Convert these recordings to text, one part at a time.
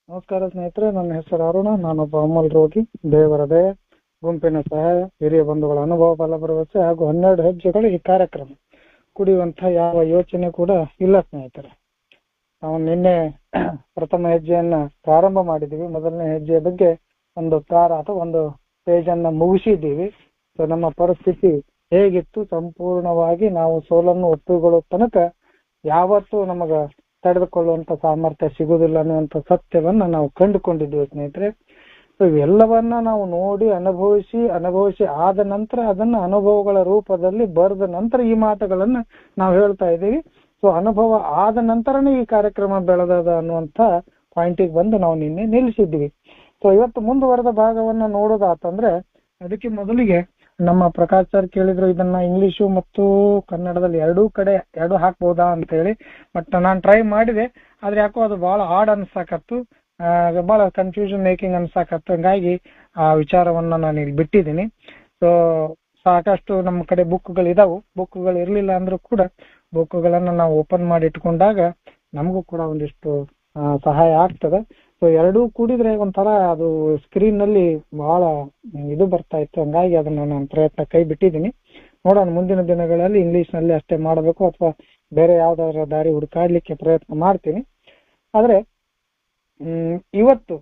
ನಮಸ್ಕಾರ ಸ್ನೇಹಿತರೆ, ನನ್ನ ಹೆಸರು ಅರುಣ. ನಾನೊಬ್ಬ ಅಮಲ್ ರೋಗಿ. ದೇವರ ದಯೆ, ಗುಂಪಿನ ಸಹಾಯ, ಹಿರಿಯ ಬಂಧುಗಳ ಅನುಭವ, ಬಲ ಭರವಸೆ ಹಾಗೂ 12 ಹೆಜ್ಜೆಗಳು ಈ ಕಾರ್ಯಕ್ರಮ. ಕುಡಿಯುವಂತ ಯಾವ ಯೋಚನೆ ಕೂಡ ಇಲ್ಲ ಸ್ನೇಹಿತರೆ. ನಾವು ನಿನ್ನೆ ಪ್ರಥಮ ಹೆಜ್ಜೆಯನ್ನ ಪ್ರಾರಂಭ ಮಾಡಿದ್ದೀವಿ. ಮೊದಲನೇ ಹೆಜ್ಜೆಯ ಬಗ್ಗೆ ಒಂದು ಅಥವಾ ಒಂದು ಪೇಜ್ ಅನ್ನ ಮುಗಿಸಿದ್ದೀವಿ. ಸೊ ನಮ್ಮ ಪರಿಸ್ಥಿತಿ ಹೇಗಿತ್ತು, ಸಂಪೂರ್ಣವಾಗಿ ನಾವು ಸೋಲನ್ನು ಒಪ್ಪಿಕೊಳ್ಳೋ ತನಕ ಯಾವತ್ತೂ ನಮಗ ತಡೆದುಕೊಳ್ಳುವಂತ ಸಾಮರ್ಥ್ಯ ಸಿಗುವುದಿಲ್ಲ ಅನ್ನುವಂಥ ಸತ್ಯವನ್ನ ನಾವು ಕಂಡುಕೊಂಡಿದ್ದೀವಿ ಸ್ನೇಹಿತರೆ. ಸೊ ಇವೆಲ್ಲವನ್ನ ನಾವು ನೋಡಿ ಅನುಭವಿಸಿ ಆದ ನಂತರ ಅದನ್ನ ಅನುಭವಗಳ ರೂಪದಲ್ಲಿ ಬರೆದ ನಂತರ ಈ ಮಾತುಗಳನ್ನ ನಾವು ಹೇಳ್ತಾ ಇದ್ದೀವಿ. ಸೊ ಅನುಭವ ಆದ ನಂತರನೇ ಈ ಕಾರ್ಯಕ್ರಮ ಬೆಳೆದದ ಅನ್ನುವಂಥ ಪಾಯಿಂಟಿಗೆ ಬಂದು ನಾವು ನಿನ್ನೆ ನಿಲ್ಲಿಸಿದ್ವಿ. ಸೊ ಇವತ್ತು ಮುಂದುವರೆದ ಭಾಗವನ್ನ ನೋಡೋದಾತಂದ್ರೆ, ಅದಕ್ಕೆ ಮೊದಲಿಗೆ ನಮ್ಮ ಪ್ರಕಾಶ್ ಸರ್ ಕೇಳಿದ್ರು ಇದನ್ನ ಇಂಗ್ಲಿಷು ಮತ್ತು ಕನ್ನಡದಲ್ಲಿ ಎರಡು ಹಾಕ್ಬೋದಾ ಅಂತ ಹೇಳಿ. ಬಟ್ ನಾನು ಟ್ರೈ ಮಾಡಿದೆ, ಆದ್ರೆ ಯಾಕೋ ಅದು ಬಹಳ ಹಾರ್ಡ್ ಅನ್ಸಾಕತ್ತು, ಬಹಳ ಕನ್ಫ್ಯೂಷನ್ ಮೇಕಿಂಗ್ ಅನ್ಸಾಕತ್ತು. ಹಂಗಾಗಿ ಆ ವಿಚಾರವನ್ನ ನಾನು ಇಲ್ಲಿ ಬಿಟ್ಟಿದ್ದೀನಿ. ಸೊ ಸಾಕಷ್ಟು ನಮ್ಮ ಕಡೆ ಬುಕ್ಗಳು ಇದಾವು. ಬುಕ್ಗಳು ಇರ್ಲಿಲ್ಲ ಅಂದ್ರೂ ಕೂಡ ಬುಕ್ಗಳನ್ನ ನಾವು ಓಪನ್ ಮಾಡಿ ಇಟ್ಕೊಂಡಾಗ ನಮಗೂ ಕೂಡ ಒಂದಿಷ್ಟು ಸಹಾಯ ಆಗ್ತದೆ. ಸೊ ಎರಡೂ ಕೂಡಿದ್ರೆ ಒಂಥರ ಅದು ಸ್ಕ್ರೀನ್ ನಲ್ಲಿ ಬಹಳ ಇದು ಬರ್ತಾ ಇತ್ತು. ಹಂಗಾಗಿ ಅದನ್ನ ನಾನು ಪ್ರಯತ್ನ ಕೈ ಬಿಟ್ಟಿದ್ದೀನಿ. ನೋಡೋಣ, ಮುಂದಿನ ದಿನಗಳಲ್ಲಿ ಇಂಗ್ಲಿಷ್ ನಲ್ಲಿ ಅಷ್ಟೇ ಮಾಡಬೇಕು ಅಥವಾ ಬೇರೆ ಯಾವ್ದಾದ್ರು ದಾರಿ ಹುಡುಕಾಡ್ಲಿಕ್ಕೆ ಪ್ರಯತ್ನ ಮಾಡ್ತೀನಿ. ಆದ್ರೆ ಇವತ್ತು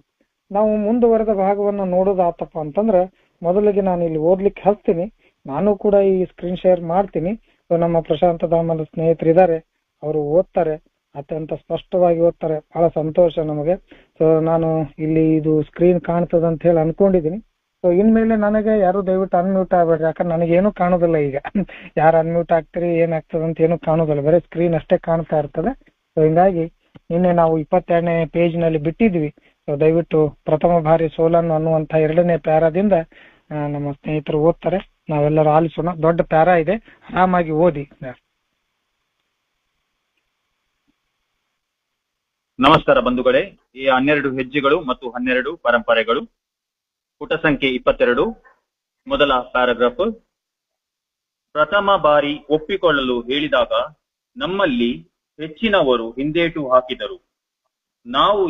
ನಾವು ಮುಂದುವರೆದ ಭಾಗವನ್ನ ನೋಡೋದಾತಪ್ಪ ಅಂತಂದ್ರೆ, ಮೊದಲಿಗೆ ನಾನು ಇಲ್ಲಿ ಓದ್ಲಿಕ್ಕೆ ಹಚ್ತೀನಿ. ನಾನು ಕೂಡ ಈ ಸ್ಕ್ರೀನ್ ಶೇರ್ ಮಾಡ್ತೀನಿ. ಸೊ ನಮ್ಮ ಪ್ರಶಾಂತ ಧಾಮದ ಸ್ನೇಹಿತರಿದ್ದಾರೆ, ಅವರು ಓದ್ತಾರೆ, ಅತ್ಯಂತ ಸ್ಪಷ್ಟವಾಗಿ ಓದ್ತಾರೆ. ಬಹಳ ಸಂತೋಷ ನಮಗೆ. ಸೊ ನಾನು ಇಲ್ಲಿ ಇದು ಸ್ಕ್ರೀನ್ ಕಾಣ್ತದ ಅಂತ ಹೇಳಿ ಅನ್ಕೊಂಡಿದೀನಿ. ಸೊ ಇನ್ಮೇಲೆ ನನಗೆ ಯಾರು ದಯವಿಟ್ಟು ಅನ್ಮ್ಯೂಟ್ ಆಗ್ಬೇಡ್ರಿ, ಯಾಕಂದ್ರೆ ನನಗೇನು ಕಾಣೋದಿಲ್ಲ. ಈಗ ಯಾರು ಅನ್ಮ್ಯೂಟ್ ಆಗ್ತೀರಿ ಏನಾಗ್ತದೆ ಅಂತ ಏನು ಕಾಣೋದಿಲ್ಲ, ಬರೀ ಸ್ಕ್ರೀನ್ ಅಷ್ಟೇ ಕಾಣ್ತಾ ಇರ್ತದೆ. ಸೊ ಹಿಂಗಾಗಿ ನಿನ್ನೆ ನಾವು 22ನೇ ಪೇಜ್ ನಲ್ಲಿ ಬಿಟ್ಟಿದ್ವಿ. ಸೊ ದಯವಿಟ್ಟು ಪ್ರಥಮ ಬಾರಿ ಸೋಲನ್ನು ಅನ್ನುವಂತ 2ನೇ ಪ್ಯಾರಾದಿಂದ ನಮ್ಮ ಸ್ನೇಹಿತರು ಓದ್ತಾರೆ, ನಾವೆಲ್ಲರೂ ಆಲಿಸೋಣ. ದೊಡ್ಡ ಪ್ಯಾರಾ ಇದೆ, ಆರಾಮಾಗಿ ಓದಿ. ನಮಸ್ಕಾರ ಬಂಧುಗಳೇ. ಈ 12 ಹೆಜ್ಜೆಗಳು ಮತ್ತು 12 ಪರಂಪರೆಗಳು, ಪುಟ ಸಂಖ್ಯೆ 22, ಮೊದಲ ಪ್ಯಾರಾಗ್ರಾಫ್. ಪ್ರಥಮ ಬಾರಿ ಒಪ್ಪಿಕೊಳ್ಳಲು ಹೇಳಿದಾಗ ನಮ್ಮಲ್ಲಿ ಹೆಚ್ಚಿನವರು ಹಿಂದೇಟು ಹಾಕಿದರು. ನಾವು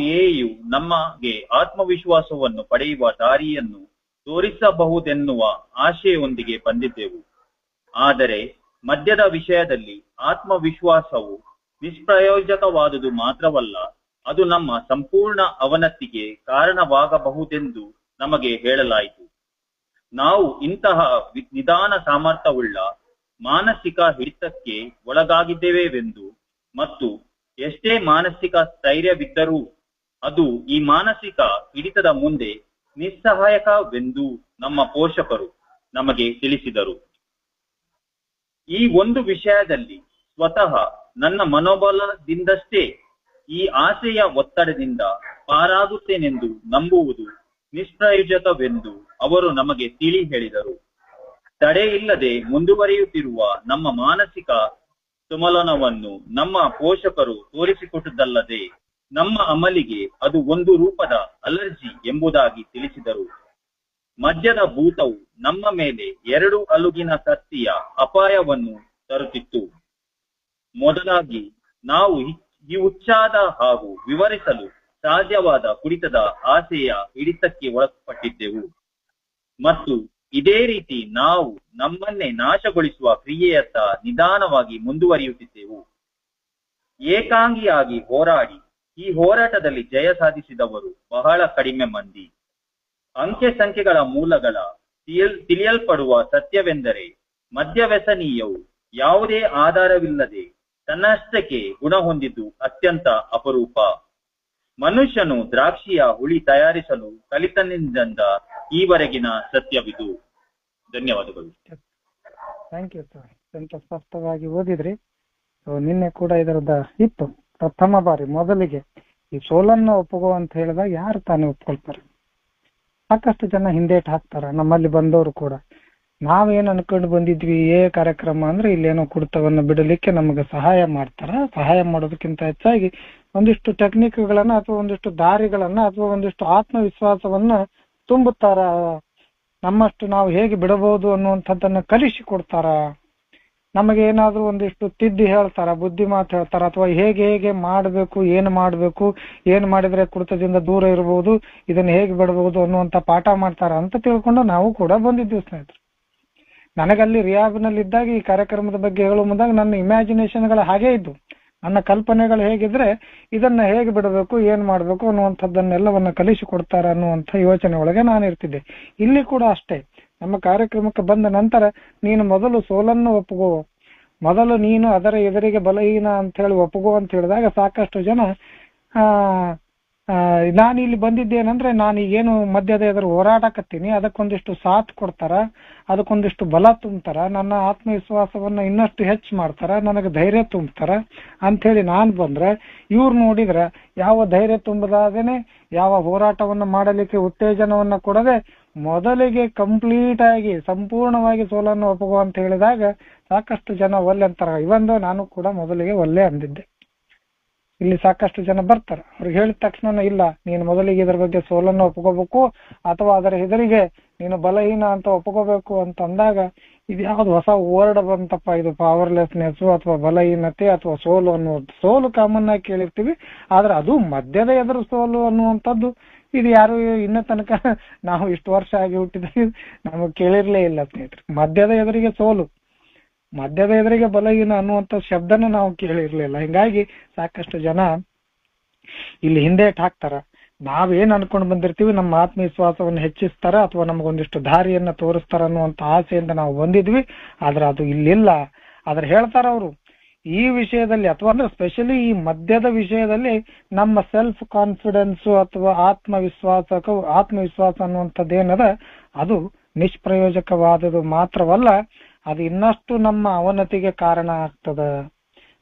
ನಮಗೆ ಆತ್ಮವಿಶ್ವಾಸವನ್ನು ಪಡೆಯುವ ದಾರಿಯನ್ನು ತೋರಿಸಬಹುದೆನ್ನುವ ಆಶೆಯೊಂದಿಗೆ ಬಂದಿದ್ದೆವು. ಆದರೆ ಮದ್ಯದ ವಿಷಯದಲ್ಲಿ ಆತ್ಮವಿಶ್ವಾಸವು ನಿಷ್ಪ್ರಯೋಜಕವಾದುದು ಮಾತ್ರವಲ್ಲ, ಅದು ನಮ್ಮ ಸಂಪೂರ್ಣ ಅವನತಿಗೆ ಕಾರಣವಾಗಬಹುದೆಂದು ನಮಗೆ ಹೇಳಲಾಯಿತು. ನಾವು ಇಂತಹ ನಿಧಾನ ಸಾಮರ್ಥ್ಯವುಳ್ಳ ಮಾನಸಿಕ ಹಿಡಿತಕ್ಕೆ ಒಳಗಾಗಿದ್ದೇವೆಂದು ಮತ್ತು ಎಷ್ಟೇ ಮಾನಸಿಕ ಸ್ಥೈರ್ಯವಿದ್ದರೂ ಅದು ಈ ಮಾನಸಿಕ ಹಿಡಿತದ ಮುಂದೆ ನಿಸ್ಸಹಾಯಕವೆಂದು ನಮ್ಮ ಪೋಷಕರು ನಮಗೆ ತಿಳಿಸಿದರು. ಈ ಒಂದು ವಿಷಯದಲ್ಲಿ ಸ್ವತಃ ನನ್ನ ಮನೋಬಲದಿಂದಷ್ಟೇ ಈ ಆಸೆಯ ಒತ್ತಡದಿಂದ ಪಾರಾಗುತ್ತೇನೆಂದು ನಂಬುವುದು ನಿಷ್ಪ್ರಯೋಜಕವೆಂದು ಅವರು ನಮಗೆ ತಿಳಿ ಹೇಳಿದರು. ತಡೆ ಇಲ್ಲದೆ ಮುಂದುವರಿಯುತ್ತಿರುವ ನಮ್ಮ ಮಾನಸಿಕ ತುಮಲನವನ್ನು ನಮ್ಮ ಪೋಷಕರು ತೋರಿಸಿಕೊಟ್ಟದ್ದಲ್ಲದೆ ನಮ್ಮ ಅಮಲಿಗೆ ಅದು ಒಂದು ರೂಪದ ಅಲರ್ಜಿ ಎಂಬುದಾಗಿ ತಿಳಿಸಿದರು. ಮದ್ಯದ ಭೂತವು ನಮ್ಮ ಮೇಲೆ 2 ಅಲುಗಿನ ಕತ್ತಿಯ ಅಪಾಯವನ್ನು ತರುತ್ತಿತ್ತು. ಮೊದಲಾಗಿ ನಾವು ಈ ಉಚ್ಚಾದ ಹಾಗೂ ವಿವರಿಸಲು ಸಾಧ್ಯವಾದ ಕುಡಿತದ ಆಸೆಯ ಹಿಡಿತಕ್ಕೆ ಒಳಪಟ್ಟಿದ್ದೆವು ಮತ್ತು ಇದೇ ರೀತಿ ನಾವು ನಮ್ಮನ್ನೇ ನಾಶಗೊಳಿಸುವ ಕ್ರಿಯೆಯತ್ತ ನಿಧಾನವಾಗಿ ಮುಂದುವರಿಯುತ್ತಿದ್ದೆವು. ಏಕಾಂಗಿಯಾಗಿ ಹೋರಾಡಿ ಈ ಹೋರಾಟದಲ್ಲಿ ಜಯ ಸಾಧಿಸಿದವರು ಬಹಳ ಕಡಿಮೆ ಮಂದಿ. ಅಂಕೆ ಸಂಖ್ಯೆಗಳ ಮೂಲಗಳ ತಿಳಿಯಲ್ಪಡುವ ಸತ್ಯವೆಂದರೆ, ಮದ್ಯವ್ಯಸನೀಯವು ಯಾವುದೇ ಆಧಾರವಿಲ್ಲದೆ ತನ್ನಷ್ಟಕ್ಕೆ ಗುಣ ಹೊಂದಿದ್ದು ಅತ್ಯಂತ ಅಪರೂಪ. ಮನುಷ್ಯನು ದ್ರಾಕ್ಷಿಯ ಹುಳಿ ತಯಾರಿಸಲು ಕಲಿತನಿಂದ ಈವರೆಗಿನ ಸತ್ಯವಿದು. ಧನ್ಯವಾದಗಳು. ಥ್ಯಾಂಕ್ ಯು ಸರ್, ಅತ್ಯಂತ ಸ್ಪಷ್ಟವಾಗಿ ಓದಿದ್ರಿ. ನಿನ್ನೆ ಕೂಡ ಇದರದ ಇತ್ತು. ಪ್ರಥಮ ಬಾರಿ ಮೊದಲಿಗೆ ಈ ಸೋಲನ್ನು ಒಪ್ಪುಗೋ ಅಂತ ಹೇಳಿದಾಗ ಯಾರು ತಾನೇ ಒಪ್ಕೊಳ್ತಾರೆ? ಸಾಕಷ್ಟು ಜನ ಹಿಂದೇಟ್ ಹಾಕ್ತಾರ. ನಮ್ಮಲ್ಲಿ ಬಂದವರು ಕೂಡ ನಾವೇನ್ ಅನ್ಕೊಂಡು ಬಂದಿದ್ವಿ, ಕಾರ್ಯಕ್ರಮ ಅಂದ್ರೆ ಇಲ್ಲೇನೋ ಕುಡಿತವನ್ನು ಬಿಡಲಿಕ್ಕೆ ನಮಗೆ ಸಹಾಯ ಮಾಡ್ತಾರ. ಸಹಾಯ ಮಾಡೋದಕ್ಕಿಂತ ಹೆಚ್ಚಾಗಿ ಒಂದಿಷ್ಟು ಟೆಕ್ನಿಕ್ಗಳನ್ನ ಅಥವಾ ಒಂದಿಷ್ಟು ದಾರಿಗಳನ್ನ ಅಥವಾ ಒಂದಿಷ್ಟು ಆತ್ಮವಿಶ್ವಾಸವನ್ನ ತುಂಬುತ್ತಾರ. ನಮ್ಮಷ್ಟು ನಾವು ಹೇಗೆ ಬಿಡಬಹುದು ಅನ್ನುವಂಥದ್ದನ್ನ ಕಲಿಸಿ ಕೊಡ್ತಾರ. ನಮಗೇನಾದ್ರೂ ಒಂದಿಷ್ಟು ತಿದ್ದಿ ಹೇಳ್ತಾರ, ಬುದ್ಧಿ ಮಾತು ಹೇಳ್ತಾರ, ಅಥವಾ ಹೇಗೆ ಹೇಗೆ ಮಾಡಬೇಕು, ಏನು ಮಾಡಿದ್ರೆ ಕುಡಿತದಿಂದ ದೂರ ಇರಬಹುದು, ಇದನ್ನ ಹೇಗೆ ಬಿಡಬಹುದು ಅನ್ನುವಂತ ಪಾಠ ಮಾಡ್ತಾರ ಅಂತ ತಿಳ್ಕೊಂಡು ನಾವು ಕೂಡ ಬಂದಿದ್ವಿ ಸ್ನೇಹಿತರೆ. ನನಗಲ್ಲಿ ರಿಯಾಬ್ನಲ್ಲಿ ಇದ್ದಾಗ ಈ ಕಾರ್ಯಕ್ರಮದ ಬಗ್ಗೆ ಹೇಳುವ ಮುಂದಾಗ ನನ್ನ ಇಮ್ಯಾಜಿನೇಷನ್ಗಳು ಹಾಗೇ ಇದ್ದು, ನನ್ನ ಕಲ್ಪನೆಗಳು ಹೇಗಿದ್ರೆ ಇದನ್ನ ಹೇಗೆ ಬಿಡಬೇಕು, ಏನ್ ಮಾಡ್ಬೇಕು ಅನ್ನುವಂಥದ್ದನ್ನೆಲ್ಲವನ್ನ ಕಲಿಸಿಕೊಡ್ತಾರ ಅನ್ನುವಂಥ ಯೋಚನೆ ಒಳಗೆ ನಾನು ಇರ್ತಿದ್ದೆ. ಇಲ್ಲಿ ಕೂಡ ಅಷ್ಟೇ, ನಮ್ಮ ಕಾರ್ಯಕ್ರಮಕ್ಕೆ ಬಂದ ನಂತರ ನೀನು ಮೊದಲು ಸೋಲನ್ನು ಒಪ್ಪುಗೋ, ಮೊದಲು ನೀನು ಅದರ ಎದುರಿಗೆ ಬಲಹೀನ ಅಂತ ಹೇಳಿ ಒಪ್ಪುಗೋ ಅಂತ ಹೇಳಿದಾಗ ಸಾಕಷ್ಟು ಜನ ನಾನು ಇಲ್ಲಿ ಬಂದಿದ್ದೇನಂದ್ರೆ ನಾನು ಈಗೇನು ಮಧ್ಯದ ಎದುರು ಹೋರಾಟಕತ್ತೀನಿ, ಅದಕ್ಕೊಂದಿಷ್ಟು ಸಾಥ್ ಕೊಡ್ತಾರ, ಅದಕ್ಕೊಂದಿಷ್ಟು ಬಲ ತುಂಬ್ತಾರ, ನನ್ನ ಆತ್ಮವಿಶ್ವಾಸವನ್ನ ಇನ್ನಷ್ಟು ಹೆಚ್ಚು ಮಾಡ್ತಾರ, ನನಗೆ ಧೈರ್ಯ ತುಂಬ್ತಾರ ಅಂಥೇಳಿ ನಾನು ಬಂದ್ರೆ, ಇವ್ರು ನೋಡಿದ್ರೆ ಯಾವ ಧೈರ್ಯ ತುಂಬದಾದೇನೆ, ಯಾವ ಹೋರಾಟವನ್ನ ಮಾಡಲಿಕ್ಕೆ ಉತ್ತೇಜನವನ್ನ ಕೊಡದೆ ಮೊದಲಿಗೆ ಕಂಪ್ಲೀಟ್ ಆಗಿ ಸಂಪೂರ್ಣವಾಗಿ ಸೋಲನ್ನು ಒಪ್ಪುಗೋ ಅಂತ ಹೇಳಿದಾಗ ಸಾಕಷ್ಟು ಜನ ಒಲ್ಲೆ ಅಂತಾರ. ಇವಂದು ನಾನು ಕೂಡ ಮೊದಲಿಗೆ ಒಲ್ಲೆ ಅಂದಿದ್ದೆ. ಇಲ್ಲಿ ಸಾಕಷ್ಟು ಜನ ಬರ್ತಾರೆ, ಅವ್ರಿಗೆ ಹೇಳಿದ ತಕ್ಷಣ ಇಲ್ಲ ನೀನು ಮೊದಲಿಗೆ ಇದರ ಬಗ್ಗೆ ಸೋಲನ್ನು ಒಪ್ಕೋಬೇಕು ಅಥವಾ ಅದರ ಎದುರಿಗೆ ನೀನು ಬಲಹೀನ ಅಂತ ಒಪ್ಕೋಬೇಕು ಅಂತ ಅಂದಾಗ ಇದು ಯಾವ್ದು ಹೊಸ ವರ್ಡ್ ಬಂತಪ್ಪ, ಇದು ಪವರ್ಲೆಸ್ನೆಸ್ ಅಥವಾ ಬಲಹೀನತೆ ಅಥವಾ ಸೋಲು ಅನ್ನೋದು. ಸೋಲು ಕಾಮನ್ ಆಗಿ ಕೇಳಿರ್ತೀವಿ, ಆದ್ರೆ ಅದು ಮಧ್ಯದ ಎದುರು ಸೋಲು ಅನ್ನುವಂಥದ್ದು ಇದು ಯಾರು ಇನ್ನ ತನಕ ನಾವು ಇಷ್ಟು ವರ್ಷ ಆಗಿ ಹುಟ್ಟಿದ್ವಿ ನಮಗೆ ಕೇಳಿರ್ಲೇ ಇಲ್ಲ ಸ್ನೇಹಿತರೆ. ಮಧ್ಯದ ಎದುರಿಗೆ ಸೋಲು, ಮಧ್ಯದ ಎದುರಿಗೆ ಬಲಹೀನ ಅನ್ನುವಂಥ ಶಬ್ದನ ನಾವು ಕೇಳಿರ್ಲಿಲ್ಲ. ಹಿಂಗಾಗಿ ಸಾಕಷ್ಟು ಜನ ಇಲ್ಲಿ ಹಿಂದೇಟ್ ಹಾಕ್ತಾರ. ನಾವೇನ್ ಅನ್ಕೊಂಡ್ ಬಂದಿರ್ತೀವಿ ನಮ್ಮ ಆತ್ಮವಿಶ್ವಾಸವನ್ನು ಹೆಚ್ಚಿಸ್ತಾರ ಅಥವಾ ನಮಗೊಂದಿಷ್ಟು ದಾರಿಯನ್ನ ತೋರಿಸ್ತಾರ ಅನ್ನುವಂತ ಆಸೆಯಿಂದ ನಾವು ಬಂದಿದ್ವಿ, ಆದ್ರೆ ಅದು ಇಲ್ಲಿಲ್ಲ. ಆದ್ರೆ ಹೇಳ್ತಾರ ಅವರು ಈ ವಿಷಯದಲ್ಲಿ ಅಥವಾ ಅಂದ್ರೆ ಸ್ಪೆಷಲಿ ಈ ಮಧ್ಯದ ವಿಷಯದಲ್ಲಿ ನಮ್ಮ ಸೆಲ್ಫ್ ಕಾನ್ಫಿಡೆನ್ಸ್ ಅಥವಾ ಆತ್ಮವಿಶ್ವಾಸ ಅನ್ನುವಂಥದ್ದೇನದ ಅದು ನಿಷ್ಪ್ರಯೋಜಕವಾದದ್ದು ಮಾತ್ರವಲ್ಲ, ಅದು ಇನ್ನಷ್ಟು ನಮ್ಮ ಅವನತಿಗೆ ಕಾರಣ ಆಗ್ತದ.